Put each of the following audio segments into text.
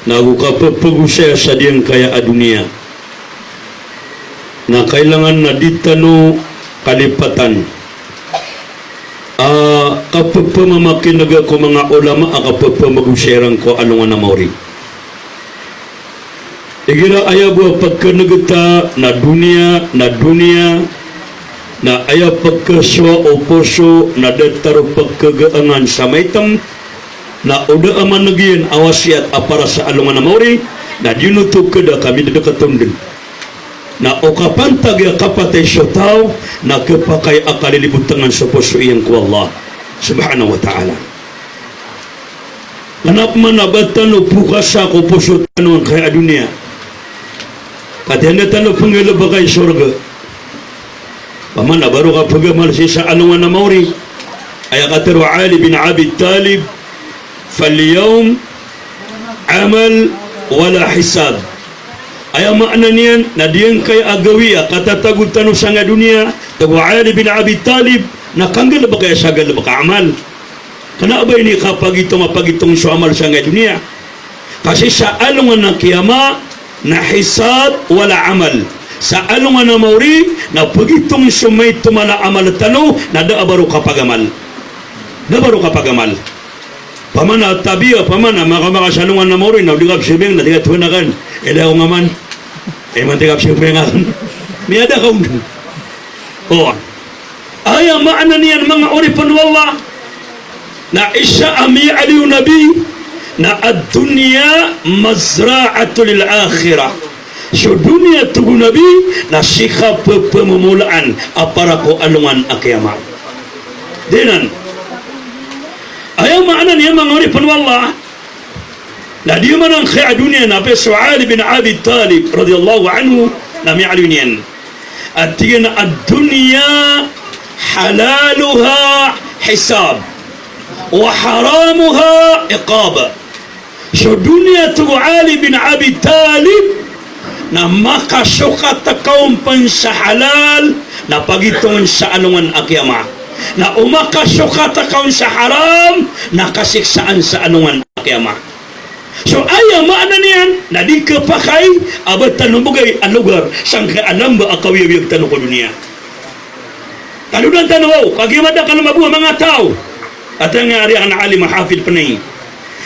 nagukapapagusaya sa diyang kaya adunia na kailangan na ditano kalipatan. Kapapamamakin ko mga ulama, kapapamagusyerang ko alungan na mauri. Igira ayaw buwa pagkanagata na dunia na ayaw pagkaswa o poso na dataro pagkagaangan sa maitam na uda aman nagiyan awasiat apara sa alungan na mauri na dinutog kada kami dadakatundin na okapantag ya kapatay syataw na kapakay akalilibutangan sa poso iyang ko Allah subhanahu wa ta'ala. Kanap man nabatan o pukas ako poso tanuan kaya dunia katihanda talo panggila bakay surga paman na baro ka pagamal sa alungan na mauri ay katero Ali bin Abi Talib falyawm amal wala hisab. Ayaw maana niyan na diyan kay agawiya katatagod tanong sa nga dunia tago Ali bin Abi Talib nakanggal ba kaya sagal ba kaamal kana ba ini kapag mapagitong sa amal sa nga dunia kasi sa alungan ng kiyama na hisab wala amal sa alungan na mauri na pagitong sumay tumala amal tano na daabaro kapagamal pamana tabiya pamana makakasalungan na mauri na uligap sibing na tiga tuwinakan ilaw nga man mantigap sibing nga miyada ka ayaw maana niyan mga uripan wala na isa ami aliw nabi na ad-dunya mazra'atu lil akhirah. So dunia tugu nabi na sikap pemumulaan apara ko alungan akiyama. Dinan ayaw maana niya mga uripan wala na di man ang kaya dunia na peso Ali bin Abi Talib radiyallahu anhu na mi'aliw niyan at tiyan na ad-dunya halaluha hisab wa haramuha iqaba. So dunia tugu Ali bin Abi Talib na makasukat kaum pan sa halal na pagitungan sa alungan akiyama na umakasukat kaum sa haram na kasiksaan sa alungan akiyama. So ayaw maana niyan na di kapakay abad tanubugay ang lugar sang kaalam ba akawiyawiyag tanong ko dunia taludan tanaw kagimada ka lumabuha mga tao at ang ari ang alim mahafid panay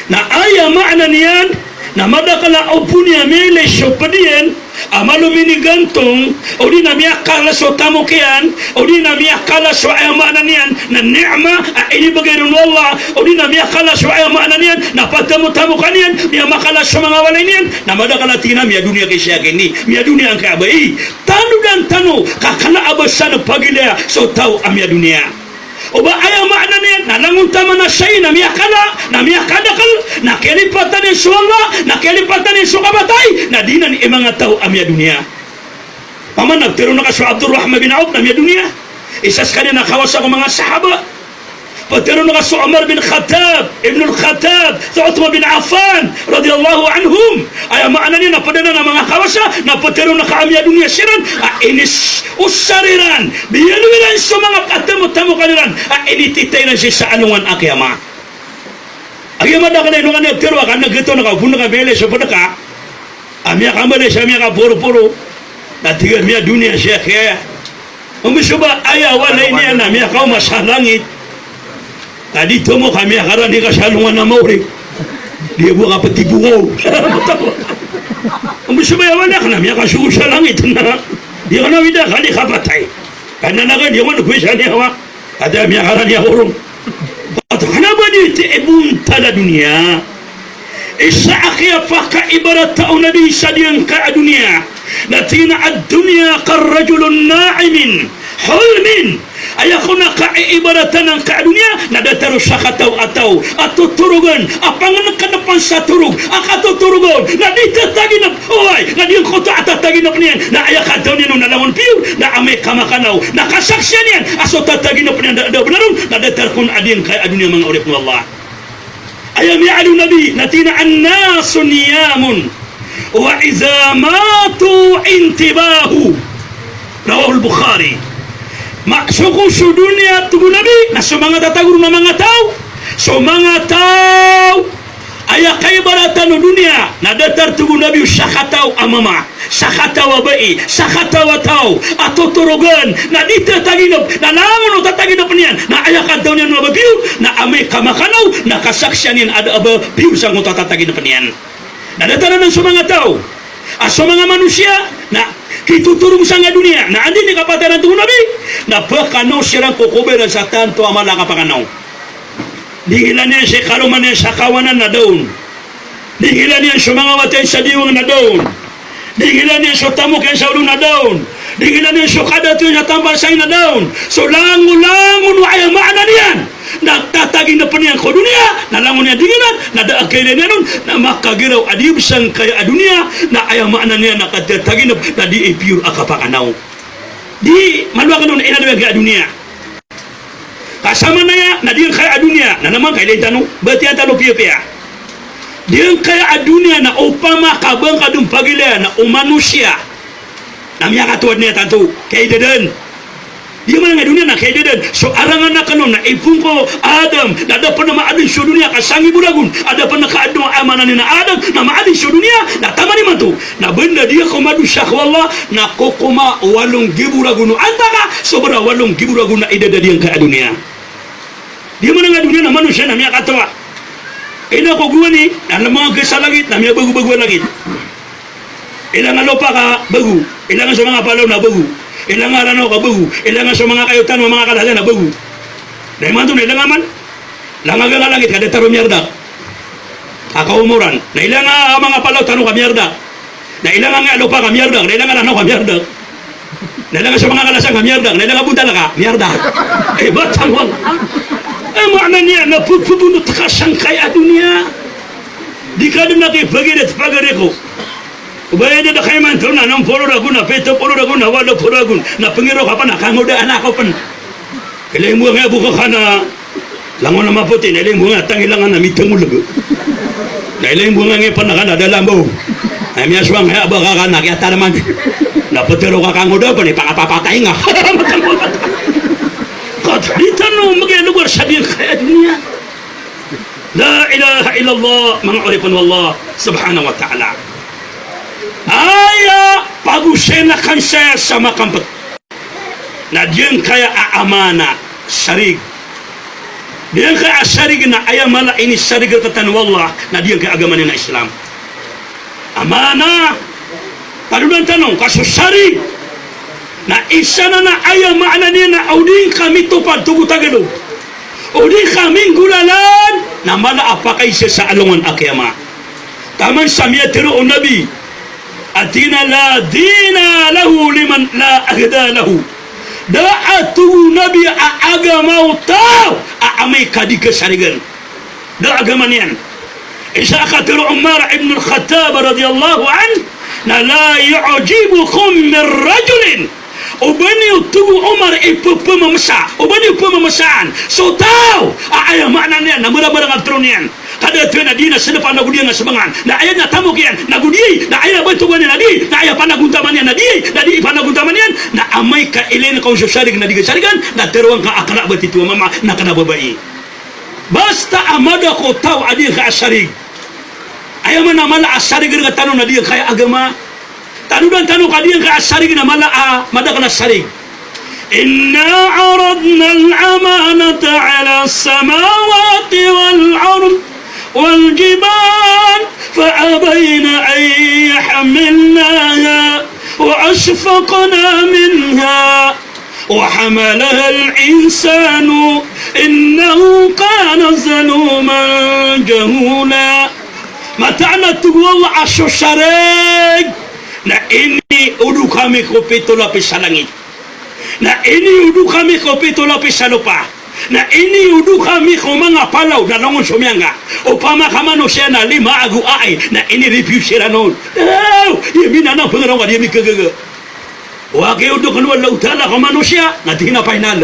na ayaw maana niyan na madakala opunia mele sopadian amalo minigantong o di na miyakala so tamukian o di na miyakala so ayamana niyan na ni'ma inibagay ng Allah o di na miyakala so ayamana niyan na pagtamu-tamu kaniyan niya makala so mga walay niyan na madakala tinam ya dunia kay siya kini miya dunia ang kaabay tanu dan tanu kakana abasan pagilya so tau amya dunia o ba ayaw maana niyan na nanguntama na siya na miyakala na miyakadakal na kelipatan ng suwala na kelipatan ng sukabatay na di na ni mga tao amya dunia paman nagtiro na ka sa Abdurrahman bin Auf na amya dunia isas ka na nakawas ako mga sahaba patiro na ka sa Umar bin Khattab Ibn al-Khattab sa Uthman bin Affan radiyallahu anhum ayaw maana niyan na padana na mga kawasa na patiro na ka amya dunia siran inis usariran biyaluwiran sa mga katamu-tamu kaniran inititay na siya sa alungan akiyama agiyama da ka na inungan niya tiro ka nagito na ka puno ka bele sa padaka amya ka mali siya amya ka puro-puro na tiga miya dunia siya kaya umisuba ayaw walay niya na miya ka umasalangit tadi mo kami akaran di kasalungan na mauri dia buang apa tibungaw ang gusto ba yawan na kanami akasugo sa langit na di ka na wida ka di kapatay kana na ka di man kuisa niya wa kada mi akaran niya urong at kanaba di ibunta na dunia isa akhya faka ibarat tao nabi sa diyang ka dunia na tina ad dunia karrajulun na'imin hulmin ayako na kaibaratan ng kadunya na dataro sa kataw-ataw at tuturugan apangan kanapan sa turug akatuturugan na di tatagi na uway na di ko tatagi na niyan na ayak daw niya nung nalamon piyo na amay kamakanaw na kasaksyan niyan aso tatagi na niyan daw benaron na datar kun adin kay adunya mga urip ng Allah ayam ya'alu nabi natina annasu niyamun wa iza matu intibahu rawahul Bukhari maksudku sa dunia tugu nabi na sa mga tataguro na mga tao so mga tao ay kaibaratan no dunia na datar tugu nabi sakataw amama sakataw abai sakataw ataw atotorogan na dita taginop na naman o tataginop niyan na ayakan daw niyan mababiw na amay kamakanaw na kasaksyanin ada aba biw sang o tataginop niyan na datar ng sumanga tao aso mga manusia na kituturong sa nga dunia na andi ni kapatanan tugu nabi na pakanaw sirang kukuberan sa tanto amala kapakanaw dihilan niya si karuman niya sa kawanan na daon dihilan niya sa mga watay sa diwang na daon dihilan niya sa tamok yan sa ulong na daon dihilan niya sa kadato niya tambasay na daon so langon-langon wa ay maana niyan nagtatagin na pa niyan ko dunia nalangon niya dihilan na daakailan niya nun na makagiraw adibsang kaya adunia na ay maana niya nakatatagin na di pure akapakanaw di maluwakan nun inadawag kaya adunia kasama na ya na diyan kaya adunia na naman kaya tanong berarti ang talo piya-piya diyan kaya adunia na upama kabang kadung pagila na manusia na miya katuwad niya tanto kaya dadan di man nga dunia na kaya dadan so arangan na kanon na ipung ko Adam na ada pa na maadin sa dunia kasangi buragun ada pa na kaadong amanan ni na Adam na maadin sa dunia na tama ni man to na benda dia kumadu syakwallah na kokoma walong giburagun antaka sobra walong giburagun na idada diyan kaya dunia di mana nga dunia na manusia na miya katawa ina ko guwa ni alam mga kesa langit na miya bagu-bagu langit ilang alopa ka bagu ilang sa mga palaw na bagu ilang aranaw ka bagu ilang sa mga kayutan mga kalala na bagu dahil man ito na ilang aman langaga nga langit kada taro miyarda akaumuran na ilang mga palaw tanong ka miyarda na ilang nga alopa ka miyarda na ilang aranaw ka miyarda na ilang sa mga kalasang ka miyarda na ilang buntala ka miyarda batang wang makna niya na pupubunot ka sang kaya dunia di ka doon nakipagilit pagareko ubaya na kayo man ito na nang polo ragun na peto polo ragun na walo polo ragun na pangiro ka pa na kangoda anak ko pa kailangan mo nga buka ka na langon na maputi kailangan mo nga tangilangan na mitangulago kailangan mo nga nga pa na ka na dalambo ay miya suwang nga ba ka na kaya naman na patero ka kangoda pa ni pangapapatay nga dito no mag-lugar sa diyan kaya dunia la ilaha illallah mga uripon wallah subhanahu wa ta'ala aya pagusay na kansa sa makampat na diyan kaya aamana sarig diyan kaya sarig na ayamala ini sarig katan wallah na diyan kaya agaman na Islam amana padulan tanong kaso sarig na isa na ayaw maana niya na uding kami tupad tugo tagalo uding kaming gulalan na mala apakay siya sa alungan akyama taman sa miya tiro o nabi atina la dina lahu liman la agda lahu daat tugo nabi aagamaw tao aamay kadi kasarigan da agaman yan isa ka tiro Umar ibn al-Khattab radiyallahu an na la yu'jibukum min rajulin ubani tugu Umar ipupamamasa ubani ipupamamasaan so tao ayaw makna niyan na mura-mura ng tron niyan kada ito na di na sinapan na gudiyan na sabangan na ayaw na tamok yan na gudiy na ayaw ba tuguan na di na ayaw panaguntaman yan na di panaguntaman yan na amay ka ilin na kung sasarig na di kasarigan na teruang ka akala ba tituwa mama na kanababai basta amada ko tao adi ka asarig ayaw man na mala asarig nga tanong na di kaya agama tanudan tanong kadiyan ka asarig na mala madak na sarig inna aradna al-amanata ala as-samawati wal-ard wal-jibal fa'abayna an yahmilnaha wa ashfaqna minha wa hamalaha al-insanu innahu kana zaluman jahula mata'na tuwalla asyo sarig na ini udu kami ko pito lapis sa langit na ini udu kami ko pito lapis sa lupa na ini udu kami ko mga palaw na langon sumyanga upama kamano siya na lima agu ay na ini refuse sila noon yamin na nang pangaraw yamin kagaga wake udu kanwa lautala kamano siya na tinapay nal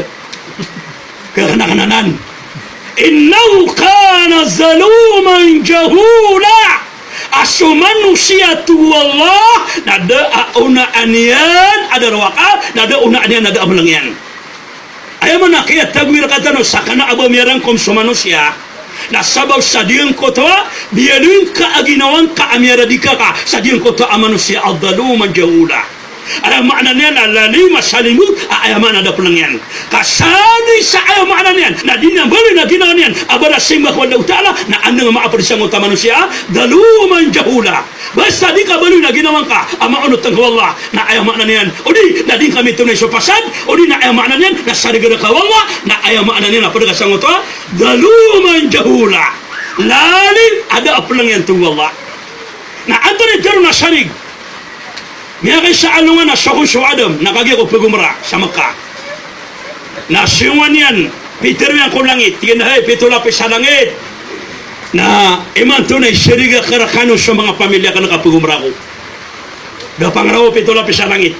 kakanakananan innahu kana zaluman jahula aso manusia tu Allah nada una anian ada rawaka nada una anian nada amalangyan ayaw man na kaya tagwir ka tanong sakana aba miyarang kom sa manusia nasabaw sa diyang ko to, biyalun ka aginawang ka amiyaradika ka, sa diyang ko to amanusia al-daluman jahula. Alam makna niyan, alali masalimut, ayaman ada pulang yan. Kasani sa ayaw makna niyan, na dinambali na ginawa niyan, abada simbah wa ta'ala, na anda nga maaparisang uta manusia, daluman jahula. Basta di ka bali na ginawang ka, ama unot ng kawala, na ayaw makna niyan, o di, na din kami tunay sa pasad, o di na ayaw makna niyan, na sarigara kawala, na ayaw makna niyan, na padakasang uta, daluman jahula. Lalim, ada pulang yan tungwala. Na anda ni daro na sarig, Miya kay sa alungan na sakong suwadam, nakagya ko pagumra sa Makkah. Nasyungan yan, Peter yan ko langit, tinahay, pitulapis sa langit. Na iman tunay, siriga karakano sa mga pamilya ka nakapagumra ko. Dapangaraw, pitulapis sa langit.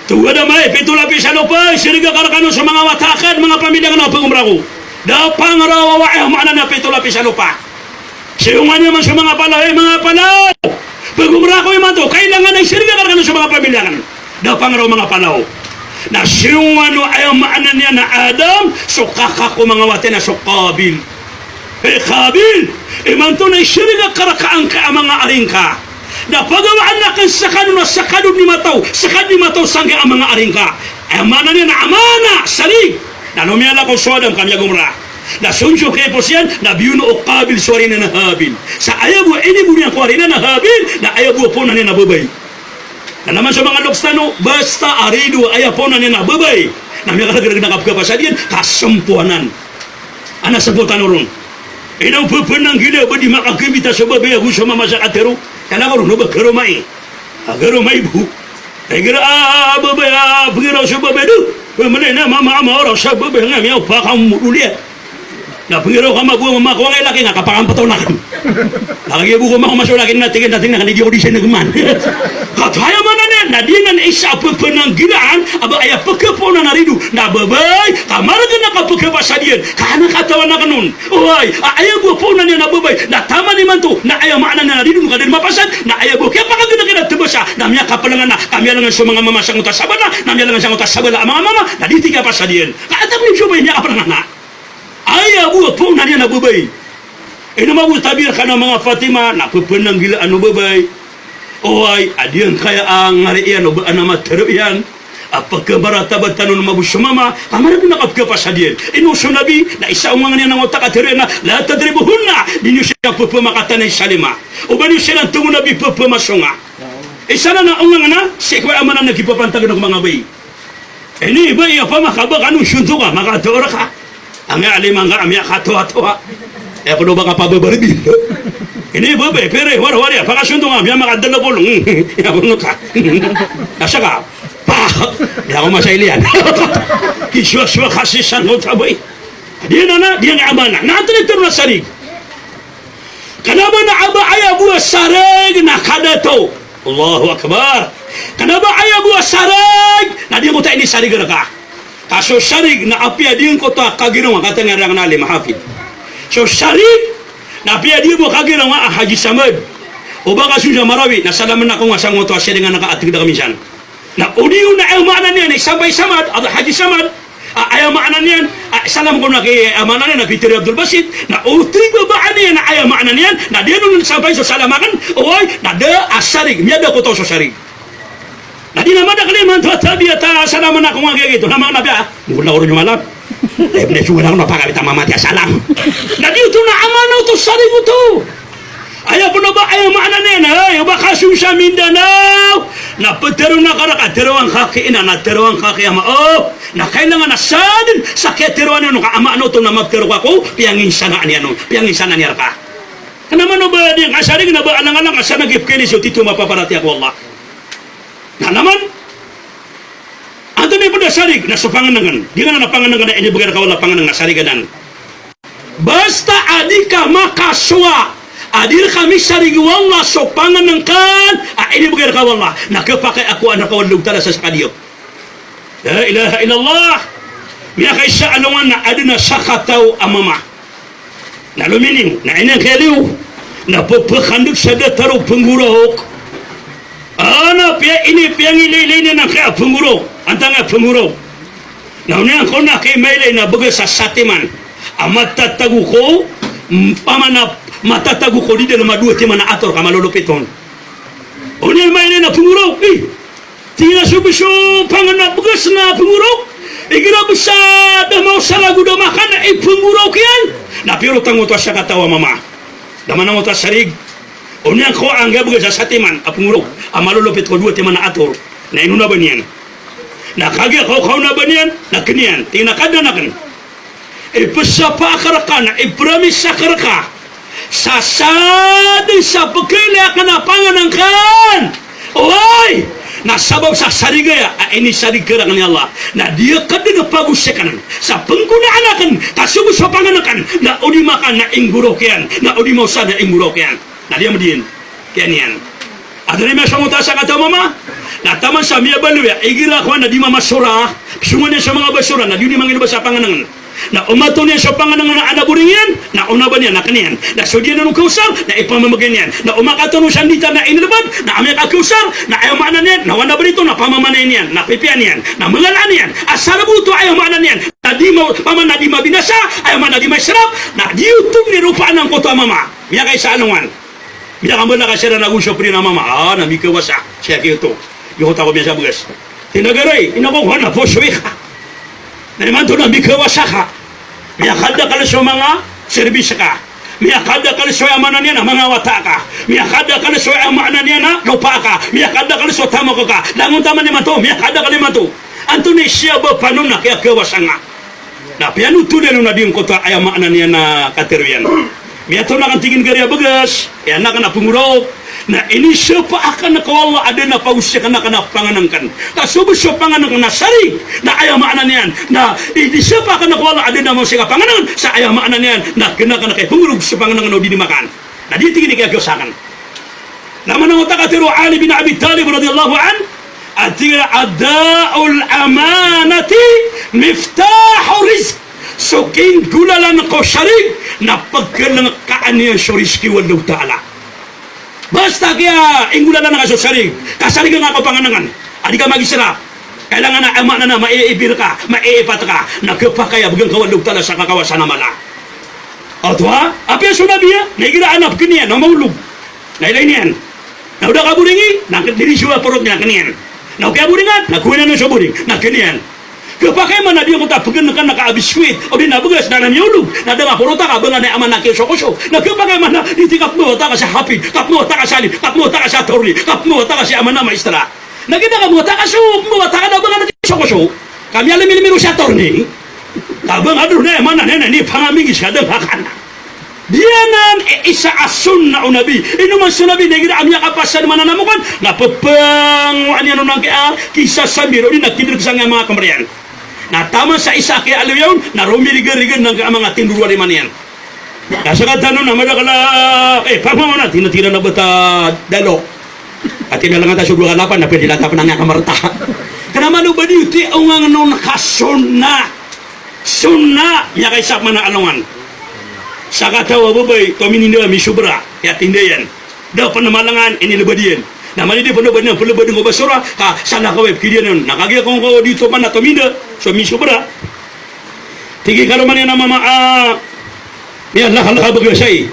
Tuwa damay, pitulapis sa lupay, siriga karakano sa mga watakan, mga pamilya ka nakapagumra ko. Dapangaraw, wawaya, maana na pitulapis sa lupa. Siyungan niya man sa mga palay, mga palay. Pagumra ko yung mato, kailangan ay siriga ka sa mga pamilyakan. Dapang raw mga palaw. Na siyong ano ayaw maanan niya na Adam, so kakako mga wate na so Kabil. Kabil, imanto na siriga karakaan ka ang mga aring ka. Na pagawaan na kan sakado ni mataw sangga ang mga aring ka. Ayaw maanan niya na amana, salig. Na numiyala ko Sodom kami agumra. Na sunso kay po siyan, na biyuno o Kabil suwari na nahabil. Sa ayaw mo, ini mo niya kuwari na nahabil, na ayaw mo po na niya nababay. Na naman sa mga lokstano, basta arido, ayaw po na niya nababay. Na may kalaglag na kapkapasad yan, kasampuanan. Ana sa po tanurong, inaw pupunang gila, ba di makakimita sa babay, ako sa mama sa katero, kaya ko rin, ba karo may, agaro may bu. Ay gira, babay, pagiraw sa babay do, pamali na mama oraw sa babay, nga miyaw pa kang muruliat. Na pagiraw ka mabuha mamakuha ngay laki nga kapakampataw na kan. Nakagibu ko makumasulakin na tingin natin na kanigi ko di siya nagman. Kataya man na niyan, na di nga na isa papanang gilaan, aba ay pagkapo na narido, na babay, kamaragan na kapagkapa sa diyan, kana katawan na kanun. Uy, ayaw mo po na niya na babay, na tama ni man to, na ayaw maanan na narido, kadin mapasad, na ayaw mo, kaya pakaganda ka na tubasa, na miya kapalangan na, kami lang sa mga mama sang utas sabala, na miya lang sang utas sabala, ang mga mama, na di tiga pa sa diyan. Kaatap ni siya ba niya kapalangan na? Ayaw mo po na niya nababay. Inamabu tabir ka ng mga Fatima, napupunang gila ano babay. O ay, adiyan kaya ang ngariyan o ba anamat taro yan. Pagkabarata ba tanong na mabusyo mama, kamara po nakapkapasadiyan. Inuso nabi, na isa ang mga niya ng otak at na, lahat tadribuhun na, di niyo siya pupumakatan ng salima. O ba niyo siya ng tungo nabi pupumasunga. Isa na na ungang na, sikway amanan nagkipapantagan ng mga bay. Ini ba iya pa makabak anong syunto ka, makatora ka. Ang alimang nga amya katuwa-tuwa. Eh kuno ba ka pababarbil? Ini babe, pere, war-war ya, pakasunto nga, amya makadala pulong. Yakuno ka. Nasa ka? Pa! Di ako masailian. Kiswa-swa kasi sa notabay. Diyan na, diyan nga aba na. Natalito na sarig. Kanaba na aba ayaw buwa sarig na kadato. Allahu Akbar. Kanaba ayaw buwa sarig na diyan ko tayo ni sarig na ka. Kaso sarig na apya diyan ko ta kaginawa katang nga na limahapid. So sarig na apya diyan mo kaginawa Haji Samad. O baka susa marawi nasalaman na ko nga sa ngoto siya nga nakaatig na kaminsan. Na udiyo na ayaw maanan niyan sabay Samad at Haji Samad ayaw maanan niyan salam ko na kay amanan niyan na Peter Abdul Basit na utri babaan niyan na ayaw maanan niyan na diyan nun sabay sa salamakan oy na da asarig miyada ko to sa sarig. Na di naman na kaliman to tabi at salaman ako nga gagito na mga nabi mula ko rin yung alam eh pinasugan ako napakalit ang mamati salam na di ito na amanaw to sarig mo to ayaw po na ba ayaw maanan niyan ayaw ba kasun sa Mindanao na patero na karakatero ang kaki ina na tero ang kaki ama na kailangan na sadin sa ketero ano ka ama ano to na magtero ka ko piyangin sana niya no piyangin sana niya ka kanaman no ba diyan kasarig na ba alang-alang asa nagipkilis yung tito mapaparati ako Allah na naman anto na po na sarig na sa panganangan di ka na napanganangan na inibagay ka wala panganangan na sariganan basta adi ka makaswa adir kami sarig wala so panganangkan inibagay ka wala nakapakay ako anak kawalog tala sa sakadiyo la ilaha illallah miya kay sa alungan na aduna sakataw amama na lumining na inang kaliw na pupakandog sa dataro penggurahok ana pia ini piang ililay na ng kaya pengurok antang pengurok na unyang ko na kay mailay na baga sa satiman amat tatago ko pamana matatago ko di na madua ti mana ator ka malulupiton. Unyal may na pungurok. Tingnan subisyo panganap bugas na pungurok. Igira bisa damau salagu damakan pungurok yan. Na pero tango to siya katawa mama. Daman mo ta sarig. Unyal ko angga bugas sa satiman pungurok. Amalulupit ko dua ti mana ator. Na inuna ba niyan? Na kagya ko na ba niyan? Na kaniyan. Tingnan kada na kan. Ipasapa karakana. Ipramis sa karaka. Sasadi sa pagkila ka na panganangkan. Oy! Nasabab sa sarigaya, ini sarigara ni Allah. Na dia kadang pagusyakan sa penggunaan akan kasubus sa panganakan na udi makan na inggurokian, na udi mausa na inggurokian. Na dia medin. Kianian. Ada ni masa mutasa kata mama. Na taman sa miya baluya, igira ko na di mama surah, sungan sa mga basura na di mangin ba sa panganangan. Na umato niya sa panganangan na anaburingyan, na unaban niya, na kaniyan. Na sudyan na nung kausar, na ipamamagyan niyan. Na umakato nung sandita na inilabad, na amay kakusar, na ayaw maanan niyan, na wana barito, na pamamanan niyan, na pipian niyan, na mangalaan niyan. Asara buto, ayaw maanan niyan. Na di paman na di mabinasa, ayaw maanan na di masarap, na di YouTube ni rupaan ng koto mama. Miya kay sa anungan. Miya ka mula kasi na nagusyo pri na mama. Na mikawasa. Siya kayo to. Yung ko miya sa bugas. Tinagaray, inakuha na po suwi ka. Na naman ito na mikawasa ka. Miyakada ka sa mga servis ka. Miyakada ka sa amanan niya na mga wata ka. Miyakada ka sa amanan niya na lupa ka. Miyakada ka sa tamo ka. Langon taman naman to. Miyakada ka naman to. Anto ni siya ba panon na kaya kawasa nga. Na piano tuloy na din ko ta ay amanan niya na kateruyan. Miyato na kang tingin gariya bagas. Kaya na ka na pumurok. Na ini siya pa akan nakawala ada na pausya ka na panganangkan. Kasubos siya panganangkan na sarig na ayaw maanan niyan. Na hindi siya pa akan nakawala ada na mausya ka panganangkan sa ayaw maanan niyan. Na kena ka na kay pumulog sa panganangkan o dinimakan. Na di tingin kaya kiyosakan. Naman ang utakatiro Ali bin Abi Talib radiyallahu an. At tingin ada'ul amanati miftahu rizq. So king gulalan ko sarig na pagkalang kaaniyan sa rizki wallahu ta'ala. Basta kaya inggulan na nakasasarig. Kasarig nga ako panganangan. Adi ka magisarap. Kailangan na ama na maiibir ka, maiipat ka. Nagkapakaya bagang kawalog tala sa kakawasan na mala. O to ha? Api ang sunabi ya? Naigiraan na kiniyan, na maulog. Nailay niyan. Nauda ka buringi, nakadirisyo porot niya kiniyan. Naukaya buringan, nakuha na sa buring, nakiniyan. Kapakay man na di ko tapagan na nakaabiskwit o di nabagas na namiyulog na nga porota ka ba na aman na kiyoso-kuso na kapakay man na iti kapnuwata ka sa hapid, kapnuwata ka sa alin, kapnuwata ka sa torli, kapnuwata ka sa aman na maestra nagita ka muwata ka so muwata ka na ba na kiyoso-kuso kami alamilimiru sa torni kabang adro na aman na nena ni pangamingis ka dang hakana diyanan isa asun na unabi inuman sunabi na gira amya kapasan mananamukan na papang ano nang kisah samiro di nakidir sa nga mga kamarian na tama sa isa kaya aliyaw na rumiligan-rigan ng mga tinduruan ni manian. Nasa katano na madakala, pagmamo na, tinatira na bata dalo. At tinalangan tayo sa lapan na pwede latapan ng kamarta. Kanamano ba niyo, ti ang nga nung nakasuna. Suna, niya kay sakma na alungan. Sa katawa babay, tumininda misubra, kaya tindayan. Daw panamalangan, inilabadiyan. Naman hindi pano ba niya pulubad ng basura ka sana kaway kiriyan nun nakagaya kong ko dito man na tuminda so misubra tigi ka naman yan na mama yan lakalaka bagasay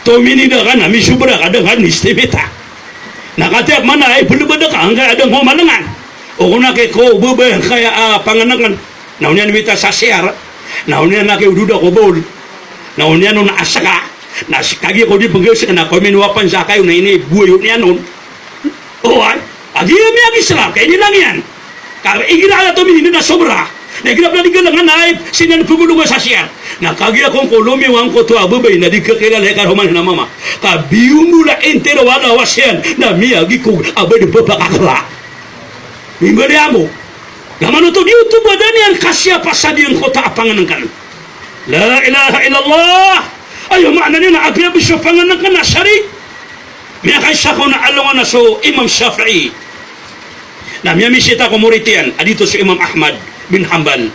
tuminida ka na misubra ka dengan istimita nakatiap mana ay pulubad ka hanggang adang humalangan o kung nakay ko bubay kaya panganangan naunian mita sa siyar naunian nakay ududa ko bol naunian nun asaka na kagi ko di pagkasi na kuminuwapan sa kayo na ini buhay niya nun. Oh, adi mi agisra kay ni lang yan. Kaya igira na to mi na sobra. Nagrap na digal nga naip sinan pugulong sa siya. Nakagi akong kolomi wang ko to ababay na di ka kilala ka human na mama. Ka biumula entero wala wasyan na mi agi ko abay de papakakla. Mimbali amo. Naman to YouTube dan yan kasya pasadiyan ko ta panganangkan. La ilaha illallah. Ayo makna ni na abi bisyo panganangkan na sari. Miya kay sa ko na alungan na so Imam Shafi'i. Na miya misita ko muritian adito si Imam Ahmad bin Hanbal.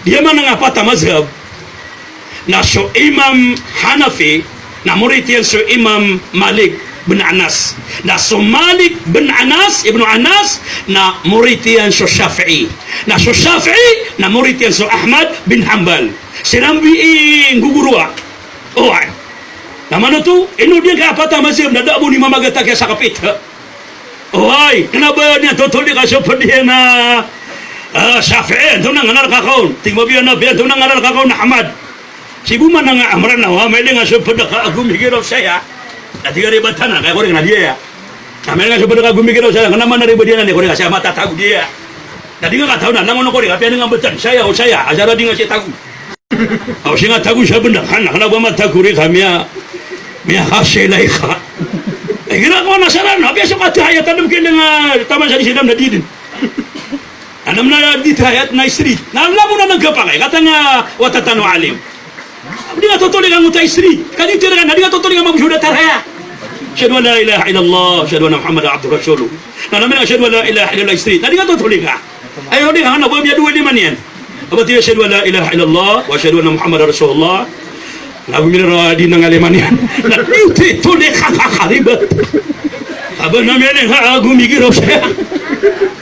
Dia man nga pata mazhab na so Imam Hanafi na muritian so Imam Malik bin Anas. Na so Malik bin Anas, Ibnu Anas na muritian so Shafi'i. Na so Shafi'i na muritian so Ahmad bin Hanbal. Sinambi gugurua. Oh, ay. Naman ito, inudyan ka apat ang masib, nada mo ni mamagata kaya sa kapit. Oh, ay, kanaba niya, tutuli ka siya pa diyan na Shafi'i, ito na nga narakakaon. Tingmabiyan na, ito na nga narakakaon na Ahmad. Si Buman na nga amran na, may nga siya pa gumigiraw siya. At tiga rin bata na, kaya ko rin na diya. May nga siya pa gumigiraw siya, kanaman na rin ba diyan na, ko rin siya matatag diya. Dati nga kataon na, nangon ko rin, kaya nga batan, saya o saya, asara di nga siya tago. O siya nga tago siya benda, kanaba matago rin kami, miya kasilay ka. Eh, ginagawa na saran, abiyas yung katihayat, anam kailang taman sa isidam na didin. Anam na ditihayat na street. Naalam mo na nagkapangay, katang watatano alim. Hindi nga tutuloy ang utay street. Kanito rin, hindi nga tutuloy ang magsuda taraya. Asyhadu an la ilaha illallah, asyhadu anna Muhammadan abduhu rasuluh. Nalaman ang asyhadu an la ilaha illallah street. Hindi nga tutuloy ka. Ayaw din, hanap mo yung 2-5 yan. Abati asyhadu an la ilaha illallah, wa asyhadu anna Muhammadan rasulullah. Nagumira di ng Aleman yan. Naluti, tuloy kakakaribat. Aba namin ang gumigiraw siya.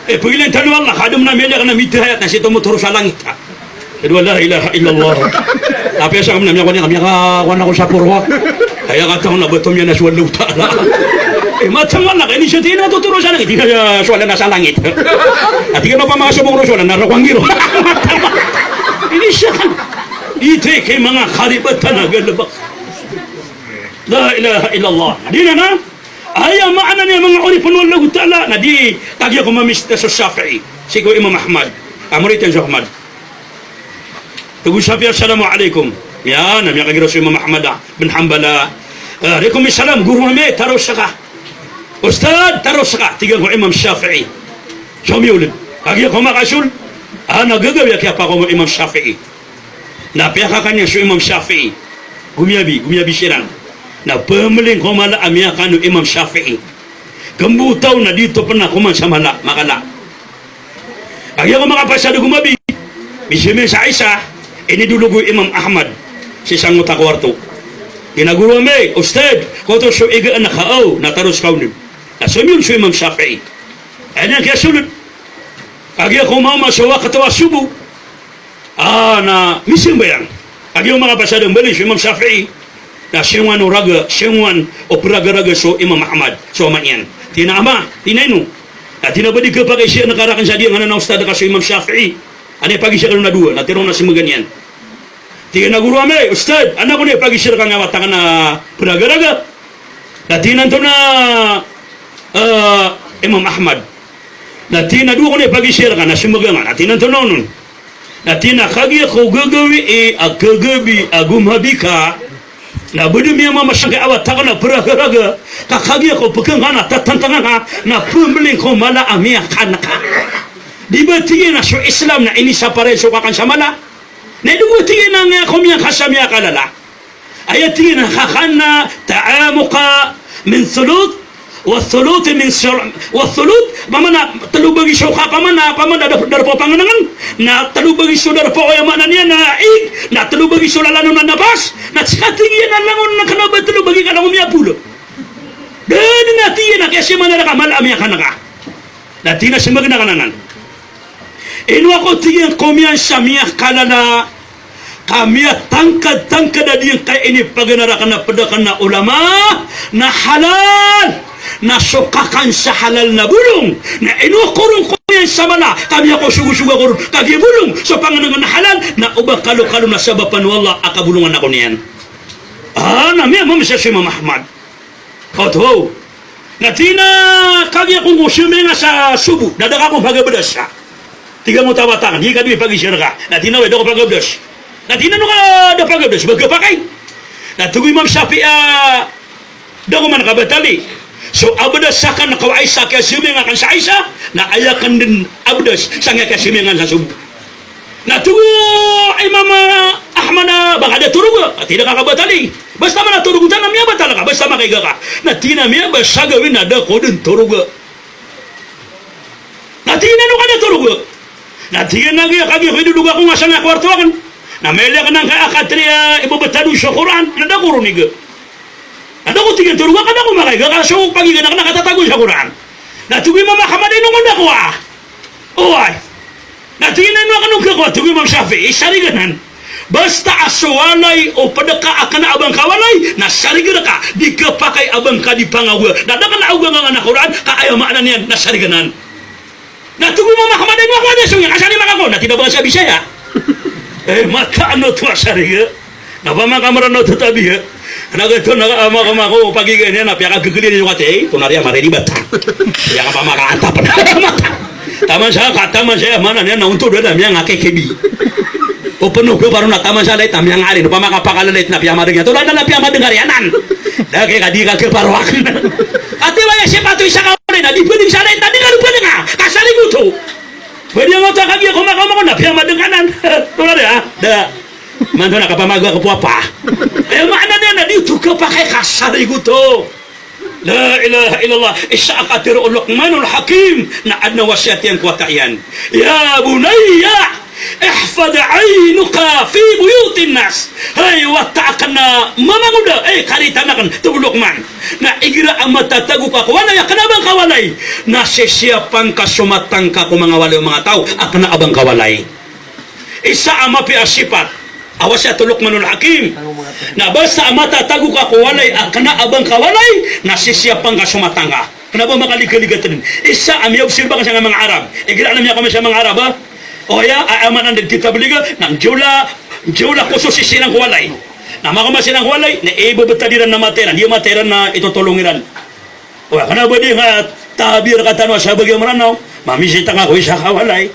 Eh, pagilan tanong Allah, kadam namin ka na mitihayat na siya tumuturo sa langit. Asyhadu an la ilaha illallah. Tapi sa kami namin kawan ako sa purwa. Kaya katang nabatom niya na suwalaw ta'ala. Eh, matang Allah, kaya ni siya tiyan natuturo sa langit. Hindi na suwala na sa langit. At hindi ka pa mga sumong suwala, narakwangiro. Ini siya kan. Ito kay mga karibatan na galabak. La ilaha illallah. Di na. Ayaw maana niya mga uripon wallahu ta'ala. Na di, tagya ko mamista sa Shafi'i. Sigo Imam Ahmad. Amuritan sa Ahmad. Tugu Shafi'i, assalamualaikum. Yan, namya kagiro si Imam Ahmad bin Hanbala. Alaikum salam, guru kami, taros ka. Ustad, taros ka. Tiga ko Imam Shafi'i. Siyami ulit. Tagya ko makasul. Nagagawa kaya pa ko Imam Shafi'i. Napiyaka kanya si Imam Shafi'i. Gumiyabi siya na pamaling ko mala amiyakan ng Imam Shafi'i. Kambutaw na dito pa na kuman sa makala. Kaya ko makapasado gumabi. Bisime sa isa, inidulugo Imam Ahmad si Sangot Akwarto. Ginaguro may, Ustad, koto so igaan na kaaw, nataros kaunin. Nasumyun si Imam Shafi'i. Ayan kaya sulod. Kaya ko mamasawa katawa subo. Na mising ba yan? Kaya mga pasadong bali si Imam Shafi'i na siyungan o praga-raga so Imam Ahmad. So man yan. Tinaama, tinayno. At tinabadi ka pa kay siya nakarakan sa diyan na ustada ka so Imam Shafi'i. Ano yung pag-isya ka na duwa? Natirong na si maganyan. Tinaguro kami, Ustad, ano ko na yung pag-isya ka nga matakan na praga-raga? Natinan to na Imam Ahmad. Natinaduwa ko na yung pag-isya ka na si maganyan. Natinan to na nun. Natina kagi ko gagawi agagabi agumhabi ka na budu mi mama shanga awat takana praga kakagi ko pekangana tatantanga na pumling ko mala amia kanaka di ba tingin na so Islam na ini sa pare so kakan sa mala na dugo tingin na nga kumya kasamya kalala ayat tingin na kakana ta'amuka min thuluth والثلوث من والثلوث pamana talubagi siya ka pamana darpo panganangan na talubagi siya darpo o yamanan niya na na talubagi siya lalano na nabas na tsikatingin na langon na kanaba talubagi ka lang umiyapulo dahil natin na kasi manara ka malamya ka na ka natin na simag na kananan ino ako tingin kumyan sa miya kalala kamiya tangkad na diyan kay ini paganara ka na padakan na ulama na halal nasukakan sa halal na bulong na inukurong ko yan sa mala kami ako sugu-suga kurong kagibulong sa panganangan na halal na ubang kalo-kalo na sabapan wala akabulungan ako niyan namiya mamasa si Imam Ahmad oto na tina kagi akong usumi nga sa subo dadaka akong pagabadas siya tiga mo tawatangan di ka doon pag-isir ka na tina wedo ko pagabadas na tina no ka da pagabadas bagapakay na tugoy Imam Shafi'i da ko man kabatali. So abdas sakan nakawai sa kasimingan kan sa isa na ayakan din abdas sa kasimingan sa subo. Na tugo Imam Ahmad baka ada turuga tidak kakabatali. Basta man turuga tanam niya batala ka basta makaiga ka. Na tinamiya ba sa gawin na da ko din turuga. Na tinano ka na turuga. Na tinagi kagi hiduduga ko nga sa kwarto kan. Na mele ka nang kaakatria ibabatado sa Quran na da kuruniga. Ada ko tingin turuga ka na ko makaiga kaso pagiga na nakatatago sa Quran. Natuloy mo makamatay nung una ko Uway. Natingin na nung kanong kakwa tuloy mo Shafi'i, sariganan. Basta aswalay o padaka akan abang kawalay, nasarigan ka, di ka pakai abang ka di pangawa. Nadakan auga nga anak Quran, kaaya maanan yan, nasariganan. Natugo mo makamadai mo ako na sungyan, asali makako, na tidak bahasa Bisaya. Maka ano to asariga? Napamakamarang no tatabi, nagato nakaamako pagi ganyan, napiyaka gagilin yung kate, tunarya marinibat. Piyaka pamakaanta pa na mata. Taman saya mana niya naunto doon niya nga kekebi. O penuh ke baru nak taman saya tam yang hari lupa maka pakalalit na piyamadeng to landa na piyamadeng harianan. Dah ke kadi ka ke baru akin. Ati ba ya siapa tu isa ka na di pwedeng sana tadi ka pwedeng nga kasali ko to. Pwedeng nga kagi ko maka na piyamadeng kanan. Tular ya. Da. Manto na kapamaga ko apa. Makna niya na dito ka pakai kasali ko to. La ilaha illallah isa akatir Luqmanul Hakim na adna wasiat yang kuat yan. Ya bunayya ihfad aynuka fi buyutin nas. Hay wata'akna mamanguda karitanakan tu Luqman. Na igira ang matatago ka wala ya kanabang kawalay. Na sesiapan ka sumatang ka kung mga walay mga tao akna abang kawalay. Isa ang mapi asipat. Awas ya tulok manul hakim. Na basta amata tagu ka kuwalay akana abang kawalay na sisiyapang ka sumatanga. Kenapa makaliga-liga din? Isa amyaw silba ka sa mga Arab. Igira na niya kami sa mga Arab ha? O ya, amanan din kita beliga ng jula khusus silang kuwalay. Na makamasin ang kuwalay na ibabetadiran na materan. Dia materan na itutulungiran. O kenapa dia nga tabir kata sa bagyang maranaw? Mamisita nga ko isa kawalay.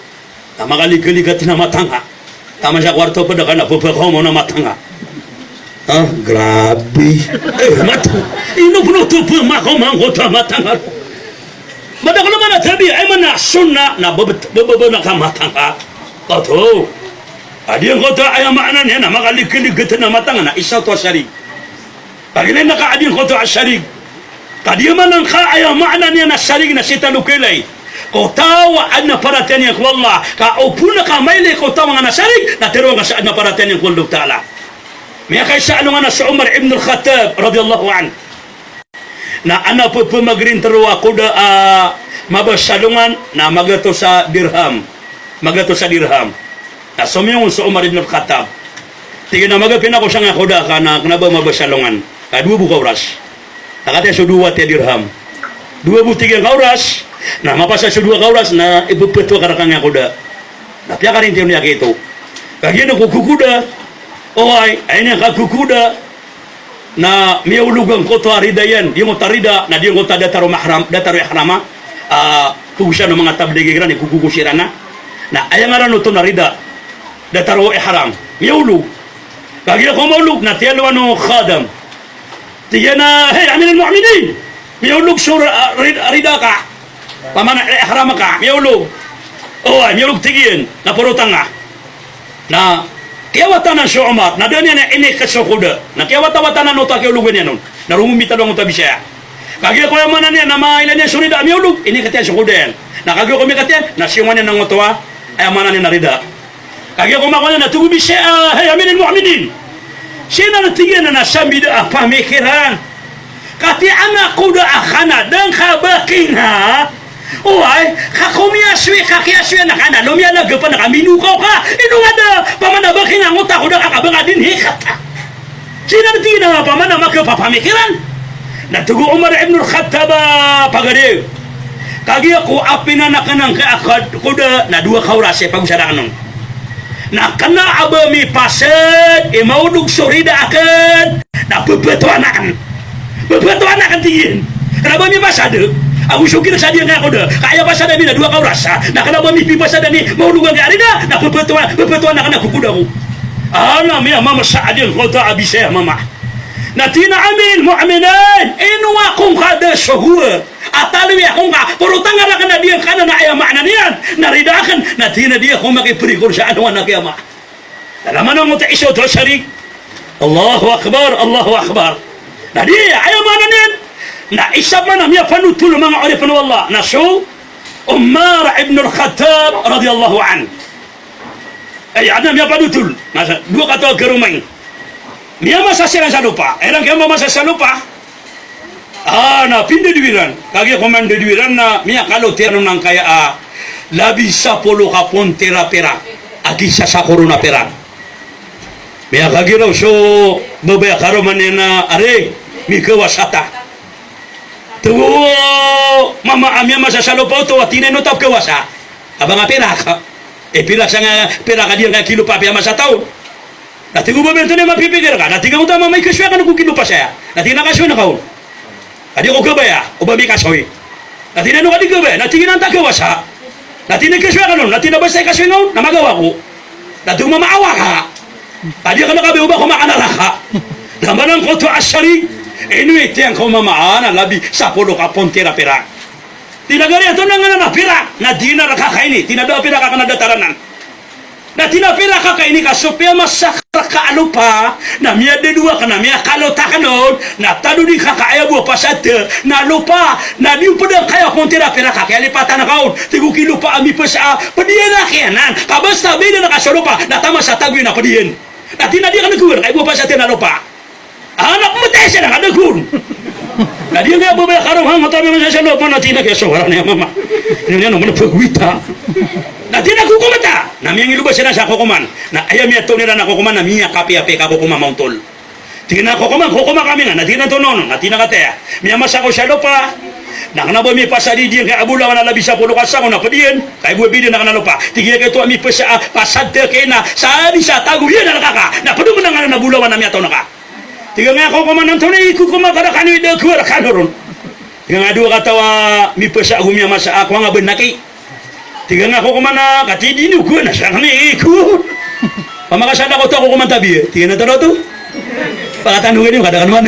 Na makaliga-liga din na matanga. Tama sa kwarto pa na pupakaw mo na matanga. Grabe. Matu. Inupunuto pa makamangko ta matanga. Madako naman na tabi, mana sunna na bababa na ka matanga. Kato. Adi ang kota ay maanan yan na makalikiligit na matanga na isaw to asarig. Pagilin na ka adi ang kota asarig. Kadi man ang ka ay maanan yan na asarig na sitalukilay. Kau tahu adna perhatian yang Allah. Kau pun nak maile kau tahu ngana sarik. Na teruang sa adna perhatian yang Allah Taala. Maya kay sa ano ngana sa Umar ibn al-Khattab radhiyallahu an. Na ana po pumagrin teruwa kuda mabasalungan na magato sa dirham. Magato sa dirham. Na sumiyong sa Umar ibn al-Khattab. Tingin na magapin ako sa nga kuda ka na kanaba mabasalungan. Kadua buka oras. Nakataya sa duwa tiya dirham. 23 oras. Nah, mapasa sa dua kauras na ibupeto karakang nga kuda. Napiaka rin tiyo niya kito. Kagyan ako kukuda. Ay niya kakukuda. Na miyaulugang ko to aridayan. Di mo tarida na di mo ta dataro ihrama. Pugusya ng mga tabligiran ni kukukusira na. Na ayang aran ito narida. Dataro ihram. Miyawulug. Kagyan ko maulug na tiyalo ano khadam. Tiyan na, hey, amin al-mu'minin. Miyawulug sura arida ka. Pamana ihram ka, miyulog. Miyulog tigin, na puro tanga. Na kiyawatan ng Umar, na doon yan ini kasokuda. Na kiyawatan ng utak kiulugan yan nun. Narumumita doon utabi siya. Kagaya ko yung manan yan, na mailan yan sunida, miyulog, ini katiyan sokuda yan. Na kagaya ko may katiyan, na siyungan yan ng utuwa, ay manan yan narida. Kagaya ko makuha na tugubi siya, hey, aminin mu'minin. Siya na natigyan na nasambida pamikiran. Kati anak kuda akhana, dan kabakin ha. Kakumiaswi na kana lumya na gapan na kaminukaw ka inungada pamanabakin ang utak ko na kakabang adin hikata sinanti na pamana makapapamikiran natugo Umar ibn al-Khattab pagade kagi ako apina na kanang kaakad kuda na dua kaurase pagusaraan nun na kana abami pased imaudug surida akan na bebeto anakan tingin kenapa mi pasade aku syukir saja nga ako na kaya pa sa namin na dua ka rasa na kana mamipi pa sa dani maulugan ka arida na pepetuan na kana kukuda ko ana miya mama sa adil kota abisaya mama na tina amin mu'minan inwa kung kada suhur atali akong ka purutang ara kana diyan kana na ayama na niyan naridakan na tina dia kung makiprikor sa ano na kiyama dalaman mo ta iso to sharik Allahu akbar na dia ayama na niyan na isab man miya panutul mga orifan wallah na so Umar ibn al-Khattab radhiyallahu an ay ada miya panutul nasa dua kata gerumay miya masasira sa lupa erang kaya mamasa sa lupa na pinde diwiran kaya komando diwiran na miya kalau tiano nang kaya labi sa polo kapon tera pera agi sa sakuro na pera Miya kagiraw so babaya karoman niya na are mi kawasata. Tuwo mama amya masasalo po to atine no tap kawasa. Abang pera ka. Pira sa nga pera ka diyan ka kilo pa piya masataw. Dati ko ba bento na mapipigil ka? Dati ka mo tama may kasya ka kung kilo pa siya. Dati nakasya na kaon. Adi ko kabaya o ba mi kasoy. Dati na no kadi kabaya. Dati ginanta kawasa. Dati na kasya ka nun. Dati na basta kasya nun na magawa ko. Dati umamaawa ka. Tadi ka nakabi ba kumakanala ka? Naman ang koto asyari. Inuit yan kumamaan labi sa pulo ka pontera pera. Tinagari ito na nga na pera. Na di na nakakaini. Tinadaw pera ka kanadataраnan. Na tinapira ka kaini ka supya masakra ka ano pa. Na miya dedua ka na miya kalota ka nun. Na tado di ka kaayabu pa sa te. Na lupa. Na di pa na kaya pontera pera ka. Kaya lipatan na kaon. Tigo kilo pa ami pa sa padiyan na kiyanan. Kabasta bida na kasalo pa. Na tama sa tagwi na padiyan. Na tinadi ka nakuwer. Kaya buwa pa sa te na lupa. Anak mo tayo siya na kanakur. Na di nga bubaya karong hang matabi mo sa lupa na tinagyasoran niya mama. Ini niya naman na pagwita. Na tinakukumata. Na miyang ilubas siya na sa kukuman. Na ayaw miya ito nila na kukuman na miya kapi-api ka kukuman mauntol. Kukuman kami nga. Na tinatonon. Na tinakataya. Miya masako siya lupa. Nakanabo mi pasadi diyan kay abula na labi sa pulo kasako na padiyan. Kay buwe bidin nakanalupa. Tigil kay to ami pasa pasad kay na sa sa taguyan na nakaka. Na padu man nga na bulawan na miya to naka. Tiga nga ako kumanan to ni kukuma kada kanwi de kuwer kanoron. Tiga nga dua katawa mi pasa agumya masa ako nga benaki. Tiga nga ako kumana katidi ni ko na sa kani ko. Pamakasada ko to ako kumantabi. Tiga na to to. Pakatanungin yung kada kanuan.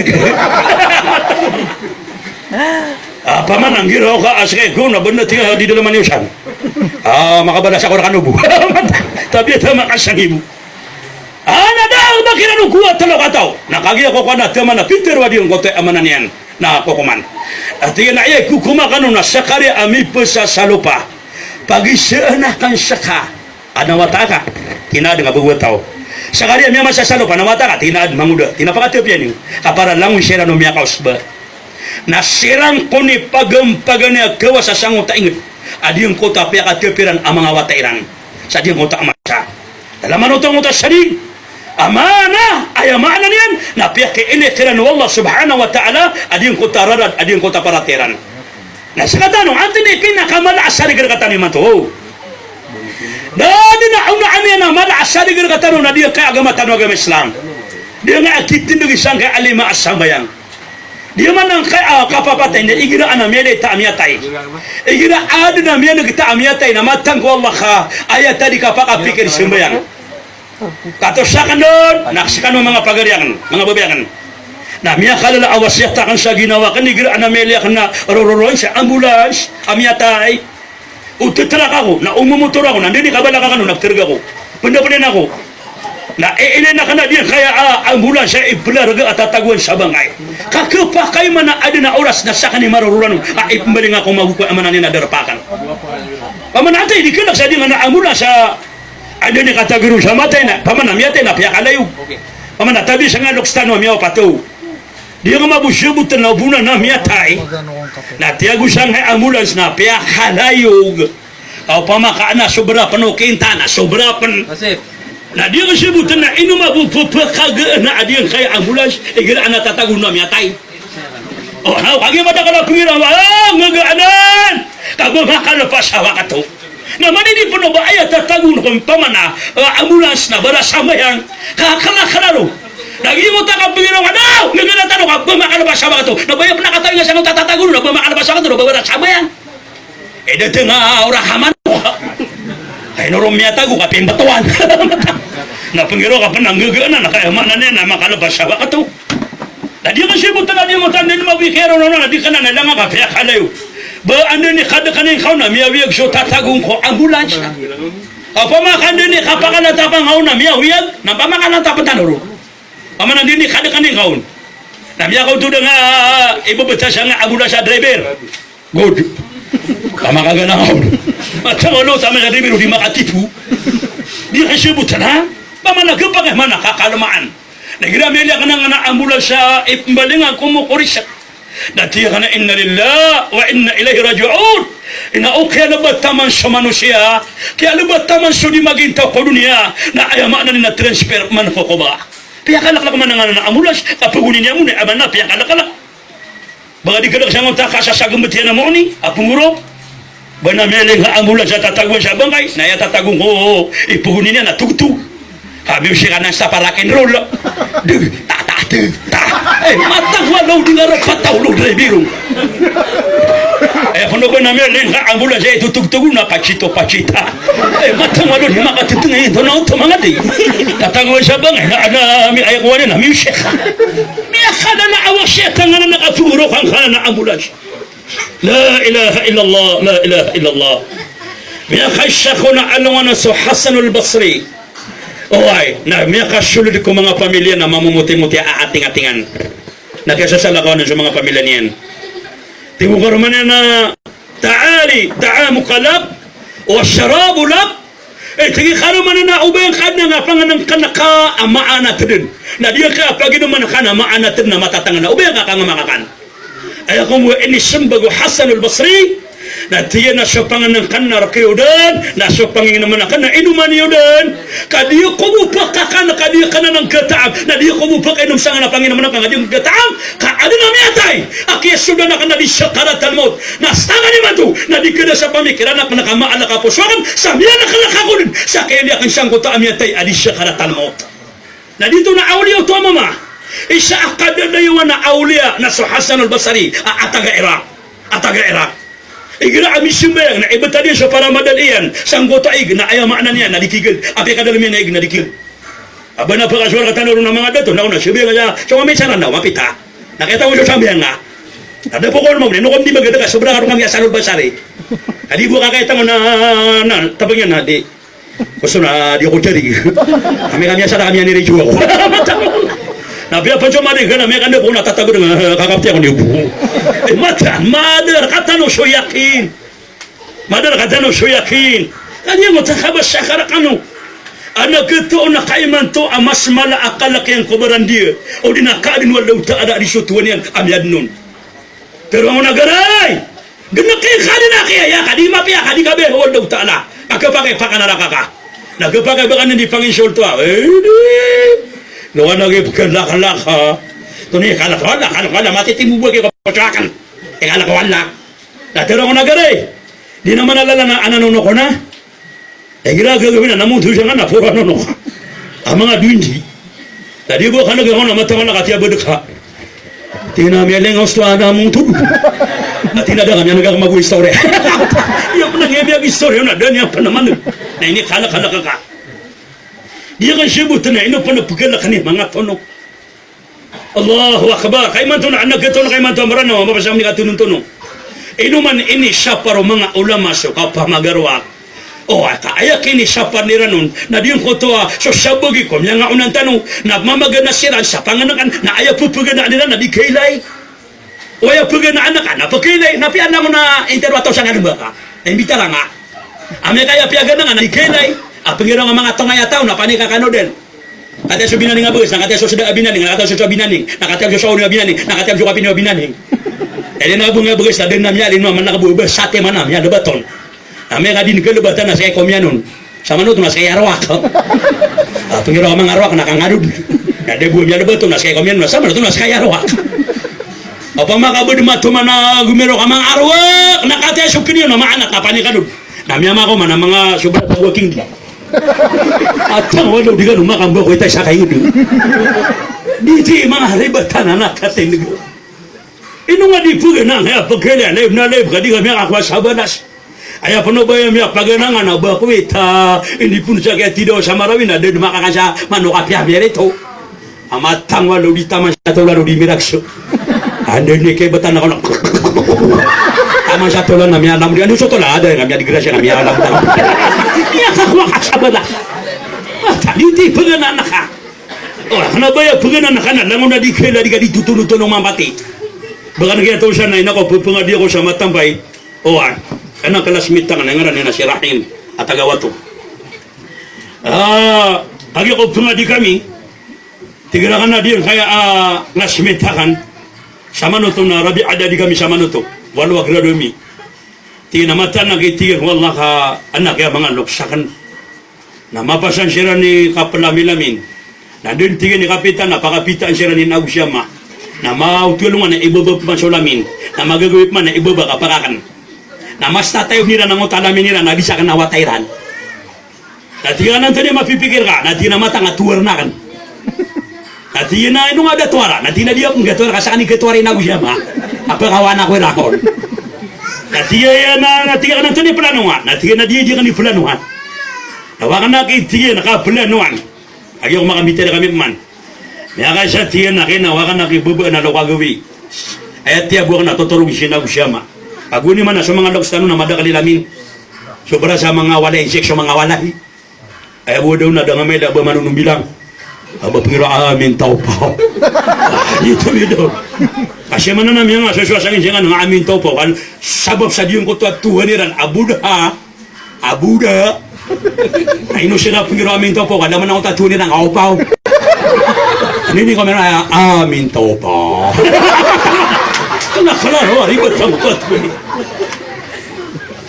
Paman ang giro ka aske ko na benda tiga di dalam maniusan. Makabada sa kora kanubu. Tapi ito makasang ibu. Ana daw bakira no kuat talo kataw. Nakagi ako kana tema na Peter wadi ang kote amanan yan na kukuman. At yan ay kukuma kanu na sakari ami pesa salupa. Pagi seana kan saka anawataka tinad nga bugwataw. Sakari ami masa salupa anawataka tinad manguda. Tinapakatep yan kapara langun sira no miya kausba. Nasirang ko ni pagampaganya kawa sa sangot taingot. Adi yung kota piya katepiran ang mga watairan. Sa di yung kota amasa. Dalaman utang utas sadi. Amana ay amana niyan na piya ke ini tiran wallah subhanahu wa ta'ala adi yung kota rarad adi yung kota paratiran. Na sa katano antin ni pinakamala asari garkatan ni manto. Dadi na una ami na mala asari garkatan na dia kay agama tano agama Islam. Dia nga akitin dugi sang kay alima asambayang. Dia man ang kay kapapatay na igira anamya de ta amyatay. Igira adu na miya nagta amyatay na matang ko Allah ka ayat tadi kapakapikir sembayang. Katosakan doon, naksikan mo mga pagariyan, mga babayan. Na miya kalala awasyata kan sa ginawa kan igira anamya na rororon sa ambulans amyatay. Ututrak ako, na umumotor ako, nandini kabala ka kanu, nagtirga ko. Punda-punda ako. Na iilin na ka na diyan kaya ambulans sa iblarga at tataguan sa bangay. Kakapakay man na adi na oras na sa kani marururan ipambaling ako mabukoy amanan ni nadarpakan. Pamanatay, di ka nagsading na ambulans sa adi ni kataguru sa matay na, pamanamyatay na piyakalayo. Pamanatabi sa nga lokstano miyaw pato. Di nga mabusyubutan na ubunan na miyatay. Na tiyagusan nga ambulans na piyakalayog. O pamakaan na sobra panukinta na sobra pan. Na dia kesibutan na inu mabupupakaga na adiang kaya ambulans igira ana tatagun na miyatay. Oh, how kagi mata kana pingira ngagaanan. Kago makana pasawa kato. Na manini puno ba ay tatagun ko pamana ambulans na bara samayang kakala-kalaro. Lagi mo ta ka pingira daw ngagana tano ka makana pasawa kato. Nabayap na katay nga sa tatagun na makana pasawa kato bara samayang. Dito nga orahaman ko. Ay norong miyatago ka pimbatuan. Na pangiro ka pa nanggagana na kaya manan niya na makalabas siya ka to. Na di man siya mo talaga mo tanin mabikero na di ka na nalang ka kaya kalayo. Ba ano ni kada kanin kaw na miyawiyag so tatagong ko ambulans. Apa makan din ni kapakanatapang kaw na miyawiyag na pamakanatapang tanuro. Pamanan din ni kada kanin kaw. Na miyaw to nga ibabata siya nga ambulans sa driver. Good. Kamakagana kaw. Matawalo sa mga driver di makatipu. Di kasi buta na. Pamanagapag man nakakalamaan. Nagiramilya ka na ambulans sa ipambalingan kumukurisat. Dati ka na inna lillah wa inna ilahi raji'un. Inaukya na ba taman sa manusia? Kaya na ba taman sa di magintaw ko dunia na ayamaan na transfer man ko ba? Piyakalak lang man nga na amulas, kapagunin niya mo na, aman na, piyakalak. Baka di ka lang siyang utaka sa sagamutihan na mo ni, apunguro. Ba na meling ha amulas sa tatagwan sa bangay, na iya tatagong ko, ipugunin niya na tugtug. Kami siya ka ng sa parakin roll. Matang walaw di nga rapataw lo na ibirong. Kung ba na meling ha amulas sa itutugtug na pachito-pachita. Matang walaw di makatutungin ito na ito mga di. Tatagwan sa bangay, na anami ayakuwanin na music. Kada na awas siya tanga na nakapuro kang kana na ambulans. La ilaha illallah, la ilaha illallah. Miyakasya ko na alungan na so Hasan al-Basri. Na miyakasulod ko mga pamilya na mamumuti-muti aating-atingan. Nagkasasalakaw na sa mga pamilya niyan. Tibo ko naman na ta'ali, ta'amu kalab, o syarabu lab, tigi karo man na ubay kad na panganang kanaka amaana tedin na dia ka pagi no man kana amaana tedin na matatang na ubay ka nga makakan ay ako mo ini simbago Hasan al-Basri na tiya na sa panganang kanar kayudan na sa pangin naman kana inuman yudan kadiyo ko mo pakakana kadiyo kana ng kataam na diyo ko mo pakainom sa nga pangin naman kana diyo kataam ka adu na miyatay aki sudan na kana di syakarat al-maut na stanga ni matu na di kada sa pamikiran na panakamaala ka pusuan sa miya na kalakakunin sa kaya akan siyang kota amiyatay adi syakarat al-maut na dito na awliya to mama isa akada na yung na awliya na sa Hasan al-Basri ataga Iraq igira ami simbang na iba tadi sa para madalian sanggota ig na ayamaan niya nadikigil api kadal mi na ig nadikil aba na pakaswar katanoro ng mga dato na simbang nga so may saran daw mapita nakita mo sa sambihan nga ada pokon mo no di magada ka sobra karo kami Hasan al-Basri kadi bu kakita mo na tabangyan na di gusto na di ko cari kami sa kami ni rejo ako na biya pa cuma deh, karena mereka anda pun nak tatago dengan kakapti aku niubu. Madar kata no so yakin, madar kata no so yakin. Kan yang mata khabar syakar kanu, anak itu nak kaiman tu amas mala akalak yang kubaran dia. Oh di nakadin walau tak ada di sutuan yang amyad nun. Terus nagarai, genak yang kadin akia ya kadima pia kadikabe walau tak lah. Aku pakai pakanara kakak, nak pakai pakai di pangin sultua. Luan lagi bukan laka-laka. Ito niya, kalak-wala, matitimubuhay kayo kapatsakan. Kalak-wala. Natira ko na gari. Di naman alala na ananuno ko na. Ginagagawin na namuto siya nga na, puro anuno ka. Ang mga duwindi. Tadi ko ka nagawin na matama na katiyabad ka. Tinamiyaling gusto na mong tulo. At tinada kami ang mag-istorya. Yung nag-ibig istorya na, doon yung panaman. Na ini kalak-kalak ka. Dia kan sebut na ino pa napagala kani mga tono. Allahu akbar. Kay man tono anak tono kay man to marano mapasam ni katunun-tuno. Ino man ini saparo mga ulama so kapamagarwa. Kaya kini sapa ni ranon na diyon ko to so sabogi ko nga unang tanong na mamagana siran sa panganakan na aya pupugana nila na di kailay. O aya pugana anak na pagkailay na pian mo na interwato sa nga ba ka. Imbita nga. Ame kaya piagana nga na di kailay. Pengira nga mga tangaya tao na panika kano din. Kata sa binaning nga bus, nakataya sa suda binaning, nakataya sa binaning, nakataya sa ulo binaning, nakataya sa kapino binaning. Edi na bunga bus na din na miya lino man nakabubes sate manam ya debaton. Ame nga din kelebatan na sa komyanon. Sama no na sa arwak. Pengira nga mga arwak nakangarud. Na debu miya debaton na sa komyanon sama no na sa arwak. Apa makabud matumana gumero ka mga arwak nakataya sa kinyo na maanak na panika dun. Namiyama ko man ang mga subat working di. At ang wala di ka lumakambo ko itay sa kayo di. Di mga ribatan na nakating. Ino nga di po ganang kaya pagkaya live na live ka di kami akwa sa banas. Aya pano ba yung paganangan na ba ko hindi po siya kaya tidaw sa marawin na din makakasya manukapya merito. Amatang wala di taman siya to lalo di mirakso. Andun ni kay batan ako na taman siya to lang na miyalam di ano siya to lang ada nga miya di grasya nga miyalam tayo. Iya kakwa kasabala. Di pagana ka. Ano ba yung pagana ka na langon na di kaila di ka di tutulong mamati. Baka nagyato siya na inako pupungadi ako sa matambay. Kanang kalasmit nga ngaran na si Rahim at agawato. Pag ako pungadi kami, tigirakan na diyan kaya nasmitakan sa manuto na rabi ada di kami sa manuto. Walwa gradomi. Tinamatan na kitigan wala ka anak ya mga luksakan. Na mapasan siya ni kapalamilamin. Nandun tingin ni kapitan, napakapitan siya rin na siya ma. Na mautulungan na ibaba pa sulamin. Na magagawin man na ibaba kaparakan. Na mas tatayo nila ng utalamin nila na bisa ka nawatayran. Natiga nanto niya mapipikir ka, nati na mata nga tuwar na kan. Nati na ino nga gatwara, nati na diya kung gatwara, kasi kani gatwara na siya ma. Apakawan ako rakon. Natiga ka nanto niya planuhan, natiga na diya ka ni planuhan. Tawakan na kitiga, nakaplanuhan. Agi ako makamita na kami man. May ka siya tiya na kinawakan na kibaba na lokagawi. Ayat tiya buwak na tutulong siya na siya ma. Aguni man na sa mga lokstano na madakali namin. Sobra sa mga wala, inseksyo mga wala. Ay buwa daw na dangamay da ba manunong bilang. Aba pira amin tao pa. Ito daw. Kasi man na namin nga saswasangin siya nga amin tao pa. Sabab sa diyong ko tuwan niran. Abuda. Ay no siya na pira amin tao pa. Kada man ako tatuwa niran. Aupaw. Ano hindi kami na amin tao pa. Nakalaro. Ribot ang katwin.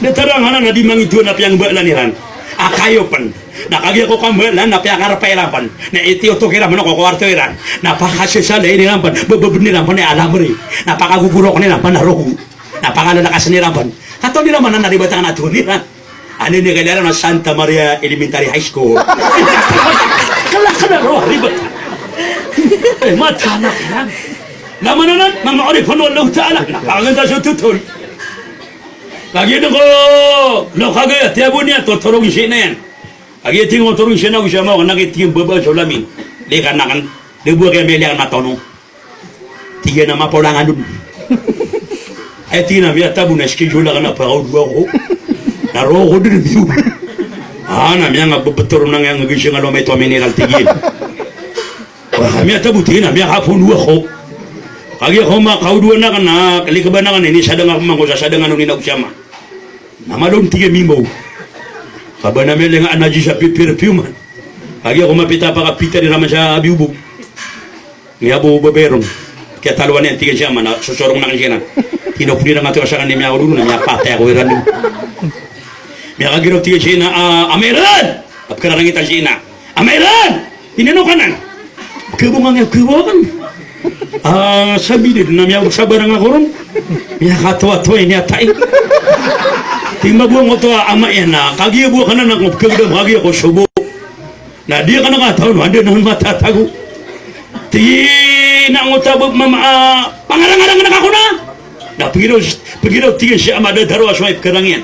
Natarangan na di mangituan na piyang bala niran. Akayo pan. Nakagya ko kambalan na piyakarapayalan pan. Na itiyo to kira mo na kukuwarto iran. Napakasisali nilang pan. Bababun nilang pan na alamri. Napakaguguro ko nilang pan na roho. Napakalalakas nilang pan. Kato nila man na naribatan na ito nilang. Ano ni kailangan na Santa Maria Elementary High School. Kalakala ribatan. Matanak yan. Naman na nan, mga oripon walang ta'ala. Napakaganda sa tutol. Lagi na ko, nakagaya, tiyabo niya, tuturong siya na yan. Lagi tingin mo turong siya na siya mo, nakitingin baba sa lamin. Likan na kan, libuwa kaya may liang natanong. Tingin na mapulangan dun. Ay tingin na, may tabo na schedule ka na, pakaudwa ko. Naro ko dun yung may nga babaturong na nga gising may ito mineral tigil. May tabo tingin na, may kapunwa ko. Kagi ako makaudwa na ka na, kalikaban na ka na, inisadang ako mangko, sasadang anong ninausama. Namadong tiga mimo. Kaba na may nga anaji sa perfume. Kagi ako mapita pa kapita ni naman sa abibog. Nga po baberong. Kaya taluan niya tiga siya man, susorong na siya na. Hinopuli na nga ito sa kanil niya ako dun, niya patay ako iran dun. May kagiraw tiga siya na, Ameran! Apkarangitan siya na, Ameran! Tinanong ka na. Kabungan niya, kabungan. Sabi din na miya sabar nga ko ron. Miya katawa-tawa niya tayo. Tingmabuang ko ito ama yan na kagiyabuwa ka na ng kagdam kagi ako subo. Na di ka nakataon, hindi na matatago. Tingin ang utabog pangarang-arang na ako na. Na pagiraw tingin siya amadadaro as wife karangyan.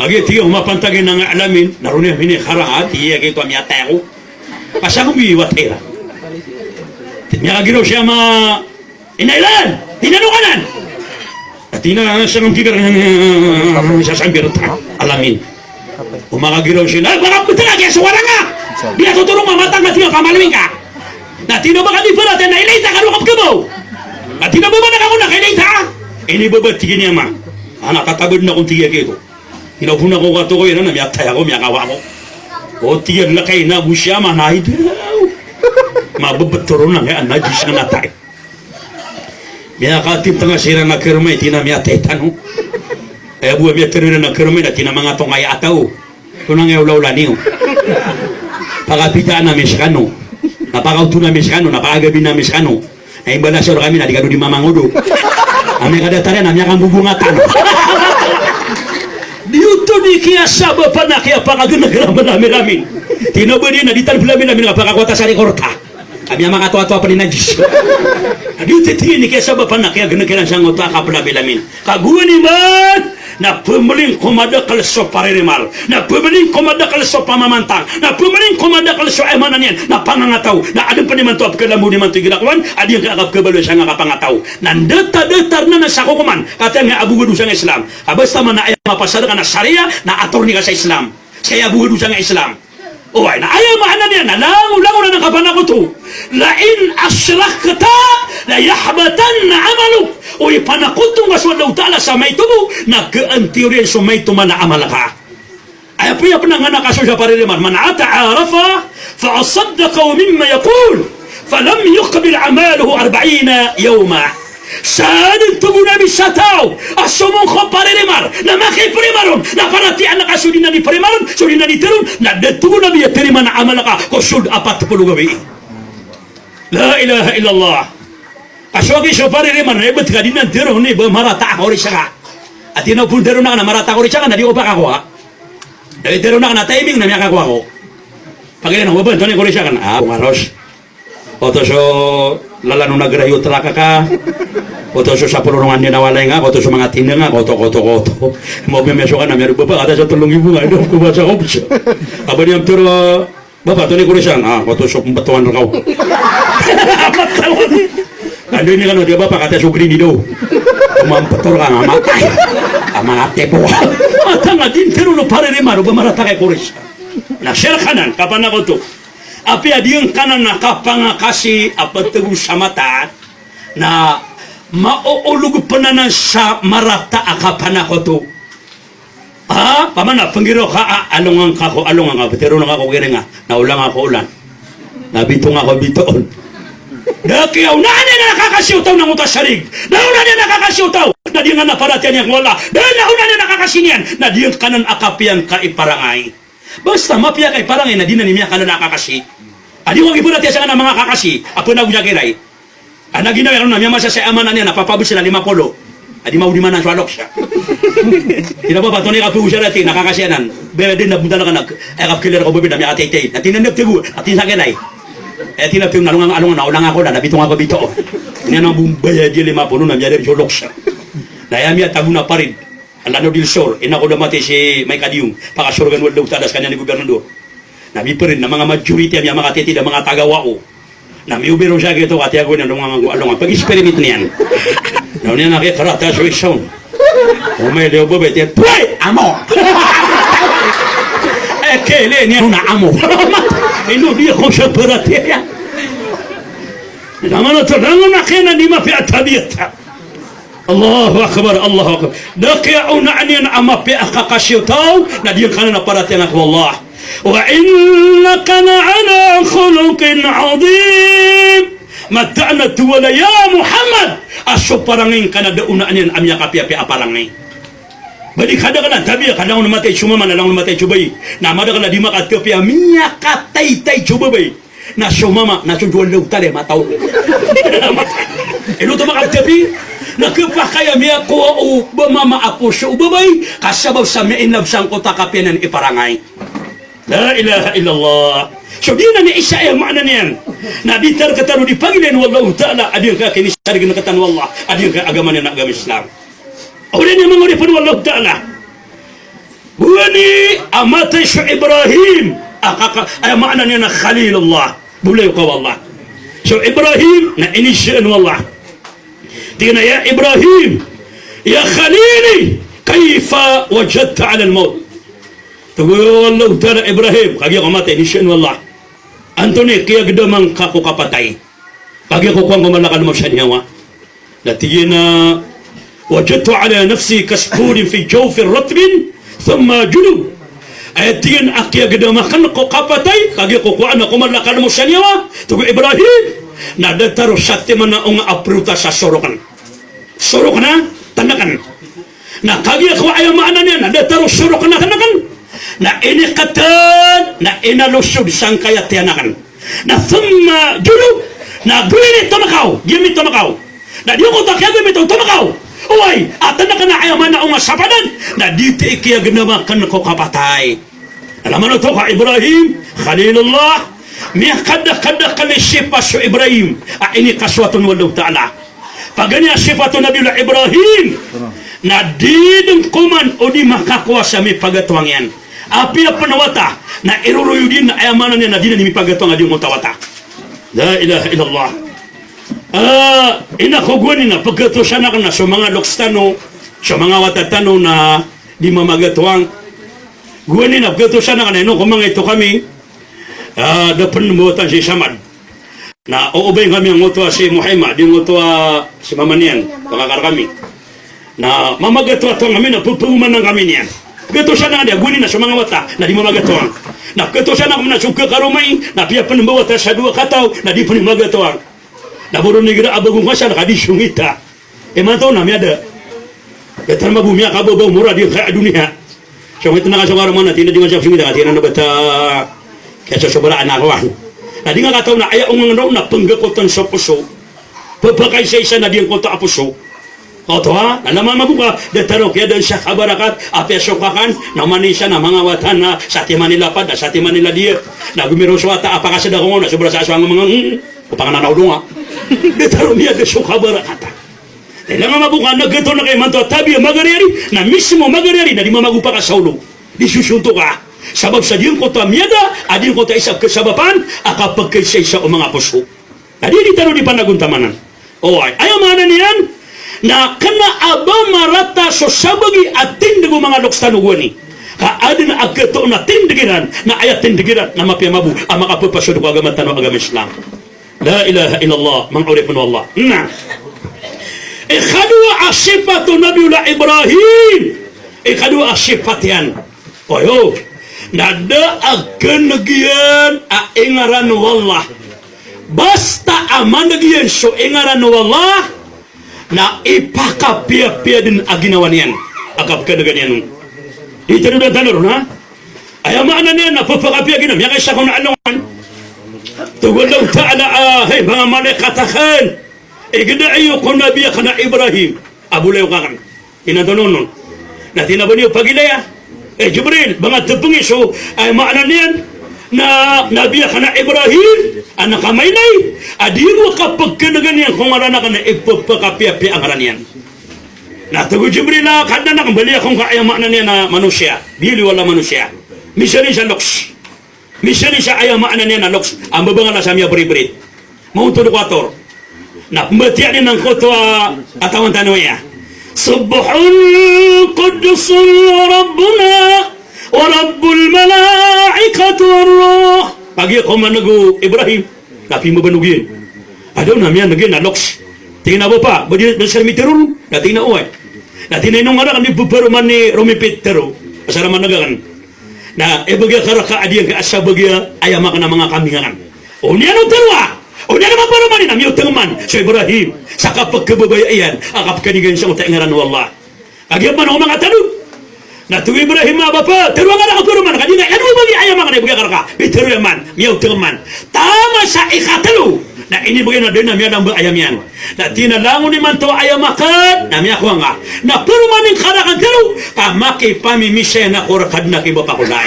Kagi tingin umapantagin ng alamin, naroon niya minikarang tiya kayo miya tayo. Pasang umiiwat era. Niya kagiraw siya inailan! Tinanukanan! At tinasang ang kigar sasambir alamin. Umakagiraw siya na, baka punta na kaya suwara nga! Binatutulong mamatang na tiyo, kamalawin ka! Na tinabaka di pala, nailita ka nukap ka mo! At tinababa na ka muna, kailita! Inibabatigin niya ma. Nakatagod na kong tiya kayo. Tinapuna ko kato ko yun, namiyatay ako, miyakawa ko. O tiya lakay na busya, manahid. Mababaturo na nga anajis nga natay. Minakatip nga sira na kermay tinamiyatay tanong. Kaya buwa miya tero na kermay na tinamanga tong kaya ataw. Tunang yaw-lawla niyo. Pakapitaan na miskano. Napakauto na miskano. Napakagabi na miskano. Ay imbalasyor kami na di kado di mamangudo. Ami kadatari na miya kang bubungatan. Diyuto ni kaya saba pa na kaya pakaganagraman namin. Tinabali na ditan pulamin namin napakakwata sa rekorta. Kami ang mga tuwa-tuwa pa ni Najis. Diyuto tingin ni kaya saba pa na kaya ganakilan siyang utwa kapulamin. Kaguan man na pumaling kumadakal sa paririmal, na pumaling kumadakal sa pamamantang, na pumaling kumadakal sa emanan yan, na pangangataw, na adang panimanto apkalamu ni manto gilakwan, adi ang kakapkabalo siya nga kapangataw. Nandata-datar na nasa kukuman, kata nga abugado siya nga Islam. Basta man na ayaw mapasada ka na Sharia, na atorni ka sa Islam. Kaya abugado siya nga Islam. Uy, na ayaw maanan yan, na lango-lango na nakapanako to. Lain asrakta, la yahbatan na amaluk. Uy, panakutong aswadaw ta'ala sa may tubo, nag-antiyoryan sa may tuman na amal ka. Ay, puya pa nga nakaso siya pariliman, man ata'arafa, fa'asaddaka mimma yakul, falam yukbil amaluhu 40 yawma. Saan tugo na sa tao? Asumong ko paririmar, na makiparimaron, na paratian na kasudin na ni parimaron, sudin na ni tirun, na tugo na biya tirima na amalaka, ko sud 40 gabi. La ilaha illallah. Aswagi so paririmar, na ibat ka din ng tirun, ni ba marata ako rin siya ka. At inapun tirun na ka na marata ko rin siya ka, na di ko pa kakuha. Dahil tirun na ka na timing na miya kakuha ko. Pagkailan ako ba, ito na ko rin siya ka na, kumaros. Oto so lalano nagrayo traka ka. Oto so sa pulungan niya nawalay nga, oto so mga tinda nga, koto. Mo memeso ka na meron ba ada sa 3,000 nga do ko ba sa opsyo. Aba niyam turo baba to ni ko siya, oto so batuan ra kaw. Ando ni kan dia bapa kata sugri ni do. Mampator ka nga matay. Amate po. Atanga din tero no pare ni maro ba marata kay kuris. Na share kanan kapan ako to. Api adiyang kanan nakapangakasi apatagong sa mata na mauulog pananan sa marata akapanako to. Pamana, panggiro ka, alungang kako, alungang ka, pero nakakugiri nga, naulang ako ulan. Nabitong ako bitoon. Dakiyaw, nani na nakakasiutaw ng utas sarig. Nauna niya nakakasiutaw. Na di nga naparatian niyang wala. Dahil nauna niya nakakasinian. Na di yung kanan akapian ka iparangay. Basta mapia kay parangay na di na niya kanan nakakasi. Adi wag ibu natin sa mga kakasi, apo na gunya kiray. Ana ginawa na niya masa sa amana niya napapabus sila 50. Adi maudi man ang swalok siya. Ina ba patoni ka puso natin nakakasianan. Bebe din na bunta na kanak. Ay kapkiler ko bebe na mi atay. Natinanap tigu, atin sa kinay. Tinap tigu nalungang na ulang ako na nabitong ako bito. Ina nang bumbaya di 50 na mi ada swalok siya. Nayami at taguna parid. Alano dil sor, ina ko damati si May Kadiyong, pakasurgan wala utadas kanya ni gobernador. Nabi pa rin na mga majority ang mga titi na mga tagawao. Nami ubiro siya gito kati ako na alungan. Pag-experiment niyan. Naon niya nakikarata sa isang. Umay leo bobe tiyan. Pway! Amo! Kele niya na amo. Ino di ako siya paratiya. Naman ito, naman na kaya na di mapiatabiyata. Allahu Akbar, Allahu Akbar. Nakiya una niya na amapi akakasyotaw na di ka na paratiya ako Allah. وإنك لعلى خلق عظيم متعنا ولا يا محمد أشوفرانين كنا دعونا أن أمي كابي أبارانين بدي كذا كنا تبي كذا أون ماتي شو ما نلاون ماتي شوبي نما ده كنا ديما كاتيوبيا ميا كاتاي تاي شوبي na show mama na chunjuan leo tale matao ilo to makatyapi nakapakaya miya ko o mama apo show babay kasabaw sa me in love sang ko takapianan iparangay. La ilaha illallah. So di na ni isa ay makna niyan. Na di tar kataro di Panginoon wallahu ta'ala adiyang ka kinisar ginakatan wallah adiyang ka agama na agama Islam. Uli niya mga ripon wallahu ta'ala. Buwani amatay sa Ibrahim ay makna niya na Khalilullah. Bulay ko wallah. So Ibrahim na inisyan wallah. Di na ya Ibrahim ya Khalili kayfa wajadta ala al-maut. Tugoy Allah ta'ala Ibrahim kagi ko matay ni Shen wallah Antony kaya gedamang kako kapatay kagi ko kuang kumalakan mo siya niyawa natigina wajadtu ala nafsi kaspurin fi jawfin ratbin thumma junub ay tigin akya gedamakan ko kapatay kagi ko kuang kumalakan mo siya niyawa tugoy Ibrahim na dataro sati man na unga apruta sa sorokan na tanakan na kagi ko ayaw maana niya na dataro sorokan na tanakan na inikatan na inalusod sang kayatianakan na thumma junub na gawin tumakaw gimit tumakaw na di ko takya gimit tumakaw uway at na ka na ayaman na unga sapadan na dito ikiya ginamakan ko kapatay alaman ito ka Ibrahim Khalilullah miya kada kani sipa so Ibrahim ini kaswatun wallahu ta'ala pagani sifatun Nabiullah Ibrahim na dideng kuman o di makakuasa mi pagatuang yan api apa nawata na iruruyo din na ayamanan niya na di na nimipagatong adi mo tawata. La ilaha illallah. Inakugwani na pagkatusan na sa mga lokstano sa mga watatano na di mamagatuang gwani na pagkatusan na kanino kung mga ito kami dapan buwatan si Samad na uubay kami ang utwa si Muhammad yung utwa si Mamanian pakakar kami na mamagatwa ito kami na pupuman ng kami niyan. Beto siya na dia guni na sa mga wata na di mamagatuang. Na beto siya na suka karumay na piya panumbawa sa dua kataw na di panumagatuang. Na buro ni gira abagong kasya na kadi sungita. Imanto na miyada. Betar mabumya ka babaw mura di kaya dunia. So ito na kasawara mo na tinadingan siya singida katina na bata kaya sobraan na kawan. Na di nga kataw na ayaw nga raw na panggakotan sa puso. Papakay sa isa na diyang kota apuso. O to ha, alam mo mabuka, detaro kaya dan siya kabarakat, apesokakan, naman siya na mga watan na sa timan nila pad, sa timan nila diya, na gumiro suwata, apakasada ko na sobra sa aswang mga upang nanawdo nga. Detaro niya de siya kabarakata. Kailangan mabuka, naggato na kay manto at tabi magariyari, na mismo magariyari, na di mamagupa ka sa ulo. Di susunto ka. Sabab sa diyang kota miyada, adin kota isap kasabapan, akapag kay sa isa o mga puso. Adi di taro di panaguntamanan. O ay, ayaw mana niyan, na kana aba marata so sabagi at tindigo mga lokstanuguan ni. Kaadin na agkato na tindigiran, na ayat tindigiran, na mapiyamabu, ang makapapasod ko agaman tanong agam Islam. La ilaha illallah, mang'uripun wallah. Na, ikadua asifatu Nabiullah Ibrahim. Ikadua asifat yan. Oyo, nada agan nagiyan a ingaran wallah. Basta aman nagiyan so ingaran wallah, na ipakapia-pia din aginawan yan. Akap ka na ganyan. Ito na tanong ha? Ay amaan na niyan, napapakapia ginam. Yan kaysa kung naalungan. Tugol daw ta'ala ahay, mga malikatakan. Igdaayo ko nabiya ka na Ibrahim. Abulayo ka kan. Inatonon nun. Na tinabaniyo pagilaya. Jibril, mga tepungin. So, ay amaan na niyan, na nabiya ka na Ibrahim. Anak kamaylay. Adiyo kapag ka na ganyan, kung marana ka na ipapakapia-pia ang aran yan. Natago Jibril na kada na kambali akong kaayama na niya na manusia. Bili wala manusia. Misali sa loks. Misali sa ayama na niya na loks. Ang babanga na sa miya beri-beri. Mauntun ko ator. Na pembatian din ng kotwa atawan tanwaya. Subhun Qudusun Rabbuna wa Rabbul Malaikatu Ar-Ruh. Pagi ako manago Ibrahim. Tapi mabanugin. Adaw na miya nagin na loks. Tingnan mo pa, badi nasar mitirul, natin na uway. Natin na inong nga ni bubaruman ni Romy Petero, pasaraman nagakan. Na ibagya karaka adiyan ka asa bagya ayama ka na mga kambingan. O niya no terwa, o niya naman baruman ni namyo tengman, so Ibrahim, sa kapag kababayan, akap kanigan siya utay ngaran wallah. Agyan man ako mga tanong. Natu Ibrahim mga bapa, terwa nga na kabaruman, kanina, yan mo bagi ayama ka na ibagya karaka, Petero yaman, miyaw tengman. Tama sa ikatalo. Na ini bagay na din na miya nang ayam yan. Na tinalangon ni man to ayam makan, na miya ko nga. Na pero maning karakan karo, kamaki pamimisya na kurakad na kiba pakulay.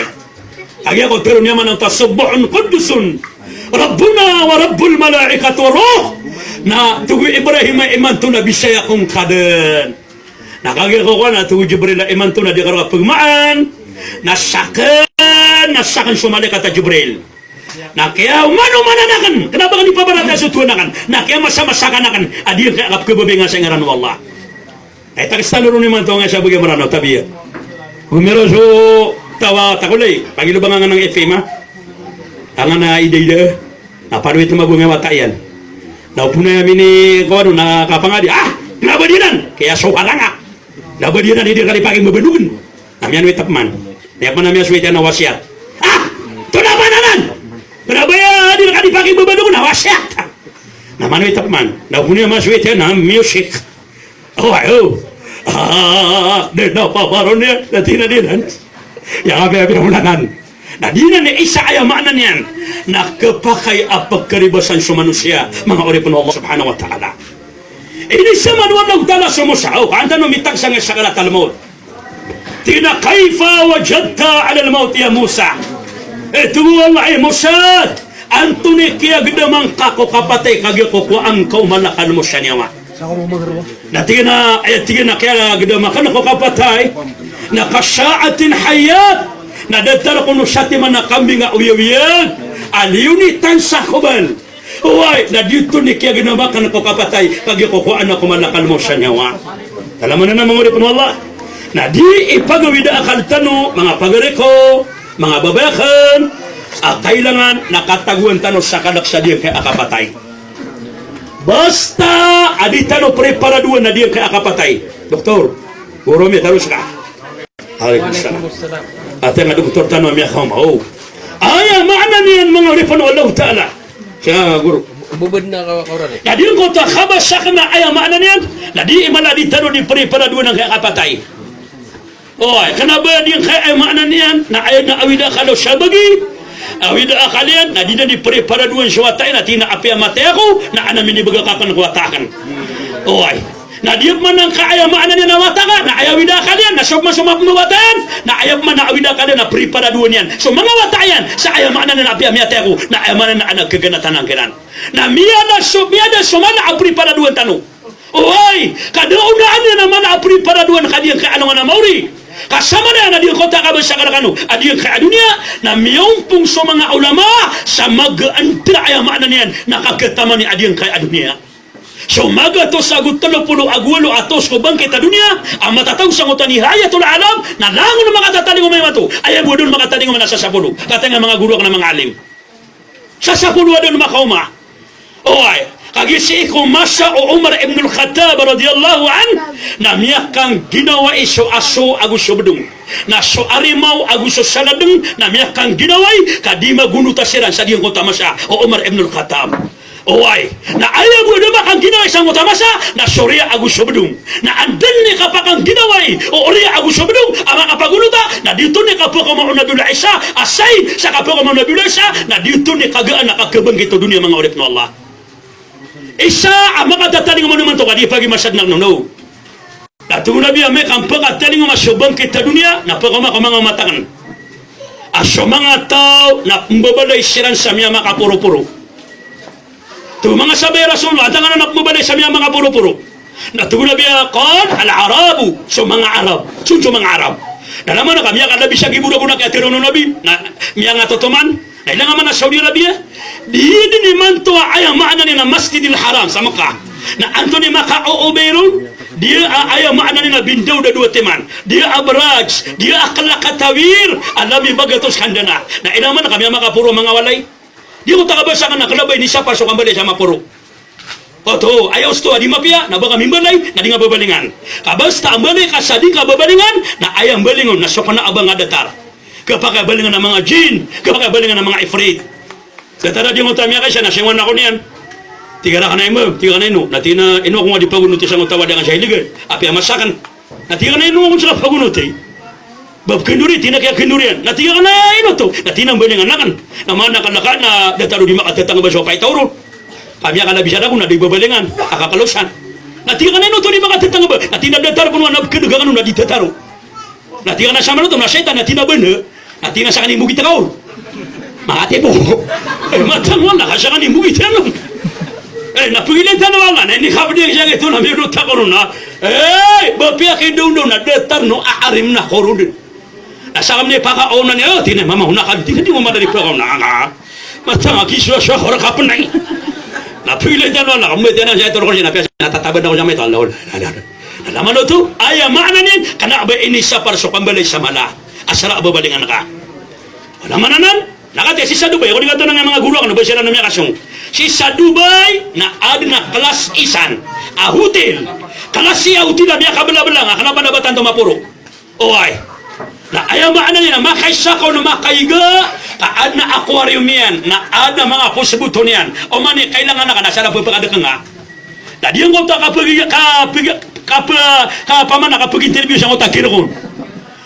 Agya ko pero niya man ang tasubbu'un Qudusun Rabbuna wa Rabbul Malaikatu Ar-Ruh. Na tugu Ibrahim ay iman to na bisaya kong kaden. Nakagya ko na tugu Jibril ay iman to na di karaka pagmaan. Nasakan sumali kata Jibril. Na kaya umano mananakan, kenapa kan ipabarata sa tuanakan, na kaya masama-saka nakan, adir kaya kap kebabengan sa ngaran wallah. Ay takistalo rin naman ito nga siya bagay marano, tabi. Gumiro so tawa takulay, pagilubangan ng FM ha, ang na ide-ide, na paruit na mabunga matayan. Naupo na yamin ni Kawano, nakapangadi, nabadinan, kaya soka lang ha, nabadinan, hindi ka ripagin mabanugun. Namiyan witapman, niya pa namin aswityan na wasyat. Tunabananan! Berabaya di dekat dipakai berbandung na wasyat. Na manoy tapman. Na punya maswit na music. Oh ayo. De na pa baronnya natina dinan. Ya abe ulangan. Na dinan ni isa aya makna niyan. Na kepakai apa keribasan sa manusia mga uripon Allah Subhanahu wa taala. Ini sama Allah taala sumusau. Anta no mitag sa sakala talmud. Tina kaifa wajadta ala al-maut ya Musa. Ito wallahi Musa, Antoni kaya gidamang kako kapatay kagyo ko ang kaumalakan mo siya niyawa. Natigina kaya gidamang ko kapatay na kasaatin hayat na datara ko no sati man na kambing nga uyawiyag aliyunitan sa kubal. Uway, na dito ni kaya gidamang ko kapatay kagyo ko ang kaumalakan mo siya niyawa. Alam mo na mga uripon wallah. Na di ipagawida akal tano mga pagariko mga babayakan, kailangan nakataguan tanong sa kanaksa diyan kay akapatay. Basta, adi tanong preparaduan na diyan kay akapatay. Doktor, urumi tarus ka. Alaikumsalam. At nga doktor tanong miya kamao. Aya, maana niyan mga ripon Allah Ta'ala. Siya, guru, Bubad na kauran eh. Nadi ko ta khabasa kana aya maana niyan. Nadi imala di tano di prepara duwan ng kapatay. Oy, kana ba di kay maana niyan na ay na awida kalo sabagi. Awida akalian na di na di prepara duwan suwatay na tina api amate ako na anamin ni baga kakan kuwatakan. Oy. Na diyak man ang kaayamaan niya na watakan, na ayawida kalian, na sumap mawatayan, na ayab man na awida kalian, na preparaduan yan. So mga watayan, sa ayamaan na napi amiyate ako, na ayamaan na anak kaganatan ang kiran. Na miya na sumana ang preparaduan tanong. Oy, kadaunaan niya naman ang preparaduan kadiyang kaanongan na mauri. Kasama na na diyang kota kabal sa karakano, adiyang kaadunya, na miyong pong sa mga ulama, sa mag-antra ayamaan na niyan, nakakataman ni adiyang kaadunya. So maga to sagot 30 agwalo atos ko bangkit dunia ang matatawag sa ngutan ni hayatul alam na langon ng mga tataling umay mato ay mo doon mga taling umay nasa sapulo kata nga mga guru ng mga alim sa sapulo doon makauma oy kagisi ko masa o Umar ibn al-Khattab radiyallahu an na miyakang ginawa iso aso aguso bedung na so arimaw aguso saladeng na miyakang ginaway kadima gunutasiran sa diyang kota masa o Umar ibn al-Khattab. Oy, na ayaw mo naman ang ginawa isang utamasa na sorya agus sobedung. Na andun ni kapakang ginaway o oriya agus sobedung ang mga paguluta na dito ni kapaka mo Nabiullah Isa asay sa kapaka mo Nabiullah Isa na dito ni kagaan nakakabang ito dunia mga urip no Allah. Isa ang mga dataling mo naman to kadi pagi masad ng no. Datu Nabi ame kampang ataling mo masyobang kita dunia na pagkama mga matangan. Aso mga tao na mbabalay siran sa mga makapuro-puro. Tu mga sabay Rasulullah tangan anak mo balay sa mga puro-puro na tuguna biya kon al-arabu so mga Arab so mga Arab na naman na kami ang alabi siya gibura-bura kaya tirono nabi na miya nga totoman na ilang naman na Saudi Arabia di din naman to ayang maana ni na Masjidil Haram sa Makkah na Anthony Maka o Oberon dia ayang maana ni na bindaw da dua teman dia abraj dia akla katawir alami bagatos kandana na ilang naman na kami ang makapuro mga walay. Di ko takabasa ka nakalabay ni siya pasok ang balay sa mapuro. Oto, ayaw sto, di mapia, na baka mimbalay, na di nga babalingan. Kabasta ang balay ka sa di ka babalingan, na ayang balingon, na so ka na abang adatar. Kapag balingan ng mga jin, kapag balingan ng mga ifrit. Katara di mo tamya ka siya, nasingon ako niyan. Tigara ka na imo, tigara na ino. Natina, ino kung nga di pagunot isang utawa dengan siya hiligan. Api amasakan. Natigara na ino kung sila pagunot eh. Bab kenduri tina kaya kendurian natiga kana ino to natina belengan nakan nama nakalaka na dataru di makatatang ba so pay tauro kami akan bisa daku na di babalengan akakalosan natiga kana ino to di makatatang ba natina datar pun na kedegangan na di tataru natiga na sama to na setan natina bene natina sa kanimo kita kau makate po matang wala ka sa kanimo kita no napigilan tanong wala na ini kabdi siya ito na meron takono na bapia kidundo na datar no aarim na korudin asa kami pakauna niya tina mama hunakan tina di mo madali pakauna nga matanga kiswa siya hora kapon na napigilan tanong wala kami tina siya ito ko siya natatabad ako siya may talaw nalaman o to aya maana niyan kana ba ini sa para sa pambalay sa mala asara babalingan ka wala mananan nakati si sa Dubai, kung di ka ito ng mga guru, ano ba sila na may kasyong? Si sa Dubai, na ad na kelas isan, a hotel, kelas siya hotel na biya kabala-bala nga, kanapa na ba tanto mapuro? O ay, na ayaw ba ano niya, na makaysa ko na makaiga, ka ad na aquarium yan, na ad na mga pusabuto niyan, o mani, kailangan na ka, nasa na pagpagada ka nga, na diyan ko kapamana kapag-interview siya ko takirokon.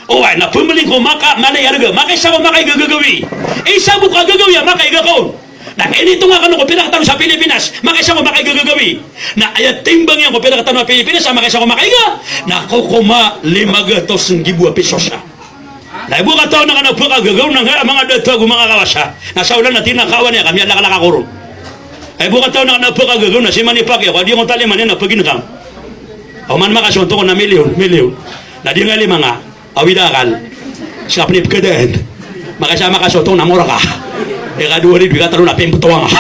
Oy, na pumaling ko maka malayarga, makaysa ko makay-gagawi. Isa mo ka gagawi, makay-gagaw. Na inito nga kano ko pinakatanong sa Pilipinas, makaysa ko makay-gagawi. Na ayat timbang yan ko pinakatanong sa Pilipinas, makaysa ko makay-ga. Na kukuma 500,000 pesos siya. Na ibu ka taon na kanang pagkagagaw ng mga datago mga kawasa. Nasa ulan na tinakawan niya, kami alak-alak ako ron. Ay ibu ka taon na kanang pagkagagaw na si Manipakya, kung di kong taliman yan na paginakam. O man makasunto ko na milyon. Na di nga lima nga, awidakan sa panipkadan makasama ka sotong namura ka ika 2,000 ka talo na pimputuwa nga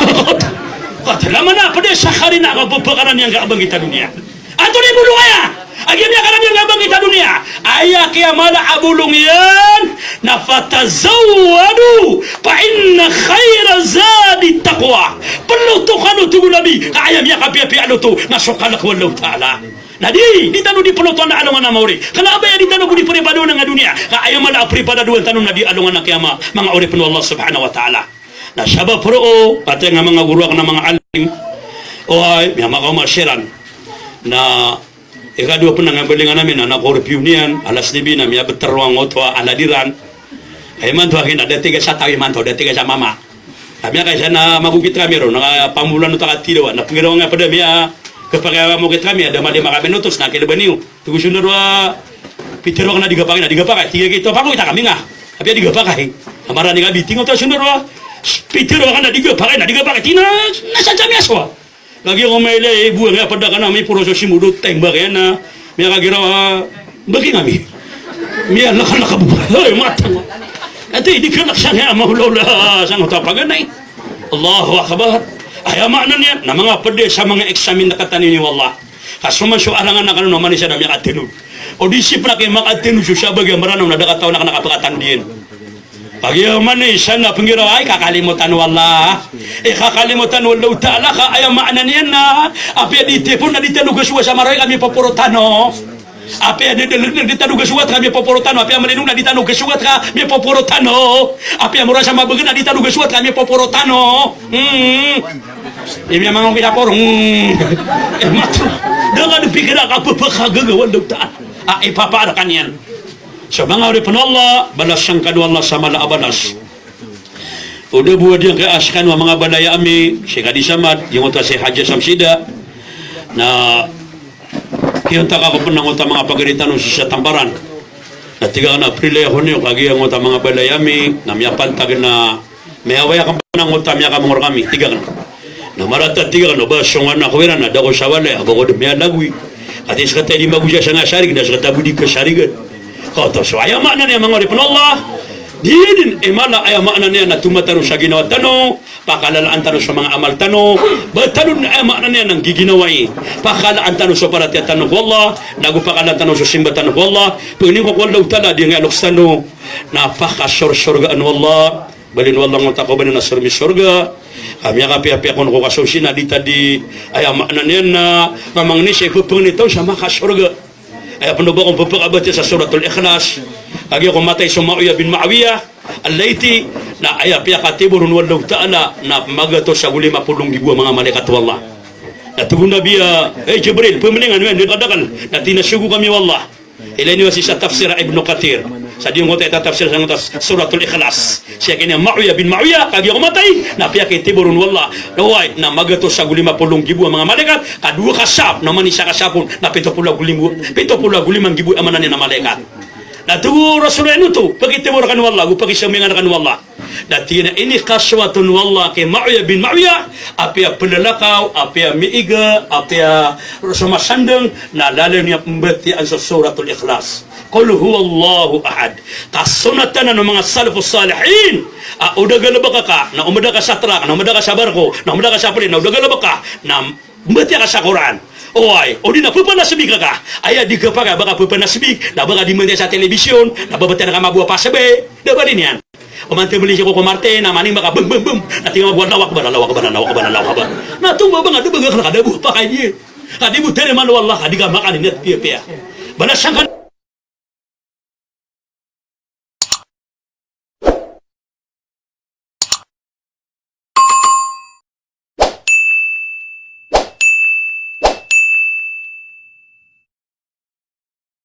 katalaman na pada sakari na kapapakaran yang kaabang kita dunia ato ni bulu kaya agyan niya karan yang kaabang kita dunia aya kaya mala abulong yan na fatazawadu pa inna khaira zadi taqwa perlu to kanu tugu nabi kaya niya kapi-api ano to nasukalak wallahu ta'ala Nadi, di tanu di peloton na alungan na mauri. Kenapa ya di tanu di peribadu ng dunia? Kaya mala peribadu duwan tanu na di alungan na kiyama mga uri penuh Allah subhanahu wa ta'ala. Na sabab pro, pati nga mga guru ng mga o ay may mga kamarsiran na ikadua po nangabalingan namin na nakorupyo niyan alas 9 na may beteruang oto aladiran ay man to akin ada tiga sa tawi man to ada tiga sa mama kami kaya na magugit kami ro na pamulan utak atilo na pangiraw nga pada miya kapag mo kit kami ada mali mga minutos na kilabaniw tugo sunod wa pitero na digapakay tiga kito pa ko kita kami nga abi digapakay amara ni gabi tingo to sunod wa pitero ka na digapakay tina nasa jami aswa lagi ko may lay buwan nga pada kana may puro so simudot tembak yan na miya kagira bagi kami miya nakabuhay ay matang ito hindi ka naksang mahulula sang utapaganay Allahu Akbar ay amanan niya na mga pwede sa mga eksamin na katanin ni Allah kasuman so alangan na kanon naman siya na miya katinod o disipra kay makatinod siya bagay maranaw na dakataw na nakapakatan din pagyaman ni siya na panggiraw ay kakalimutan wala kakalimutan wala ta'ala ka ay maanan yan na api adite po na dito nugaswa sa maray kami papurotano api adite dito nugaswa kami papurotano api amalinong na dito nugaswa kami papurotano api amura sa mabagan na dito nugaswa kami papurotano mga pinaporong dengan pikiran apa pakagagawan daw ta'ala ipapaarakan yan sa mga uripan Allah, balas siyang kadwa Allah sa malaabalas. Udah buat yang keaskan wa mga balaya ami, si Kadi Samad, yung uta si Haji Samsida, na kiyunta ka ko ng uta mga pagalitan sa Tambaran. Na 3 na April yun yung kagi ang uta mga balaya ami, na miyapantag na may awaya kang ng uta miya kamangor kami, 3 na marata 3 no ba sungan na kuwiran na dako sa wala, ako ko miya lagwi. At iskatay di magusya sa nga sarig, na iskatay budi ka sarigan. Kau tahu so ayam makna niya mga oripon Allah dia din emala ayam makna niya na tumataro sa ginawa tano pakalalaan tano sa mga amal tano batalun ayam makna niya ng giginawai pakalaan tano sa parati tano ko Allah nagupakalaan tano sa simba tano ko Allah pagning ko Allah tala dia nga luksano na pakasur surga anu Allah balin wallah ng tako balin na surmi surga kami kapi-api ako ko kasusina di tadi ayam makna niya na mamang ni siya pupung nito sa makasurga ay apno ba kung papakabati sa suratul Ikhlas kagi ko matay sa Muawiya bin Muawiyah al-Laiti na ay piyakatibun wallahu ta'ala na magato sa 50,000 mga malaikat wallah na tugon nabiya Jibril pemilingan men dikadakan na tinasugo kami wallah ilay ni sa tafsir Ibnu Kathir sa diyon ko tayo tafsir sa suratul Ikhlas siya kini Muawiya bin Muawiyah kagi ko matay na piyakatibun wallah naway na magato sa 50,000 mga malaikat kadua kasap naman isa kasapon na 70,000 amanan ni na malaikat na tugo Rasulullah itu pagitibur kan wallah pagisamingan kan wallah dati na ini kaswatun wallah kay Muawiya bin Muawiyah apia pelalakaw apia miiga apia sumasandang na lalo niya pembetian sa suratul Ikhlas qul huwallahu ahad kasunatan ng mga salafus salihin udah galaba ka na umada ka sa truck na umada ka sa barko na umada ka sa plane na udah galaba ka na mbeti ka sa Quran oy odi na pupa na sabik ka aya di ka pa baka pupa na sabik na baka di mende sa telebisyon na babatan ka mabuha pa sabe dapat din yan o man tebeli ko Marte na maning baka bum bum bum na tinga buat lawak ba na tumba ba nga dubaga ka kada buha pa kay di kadi butere man wallah kadi ka makan net pia bana sangkan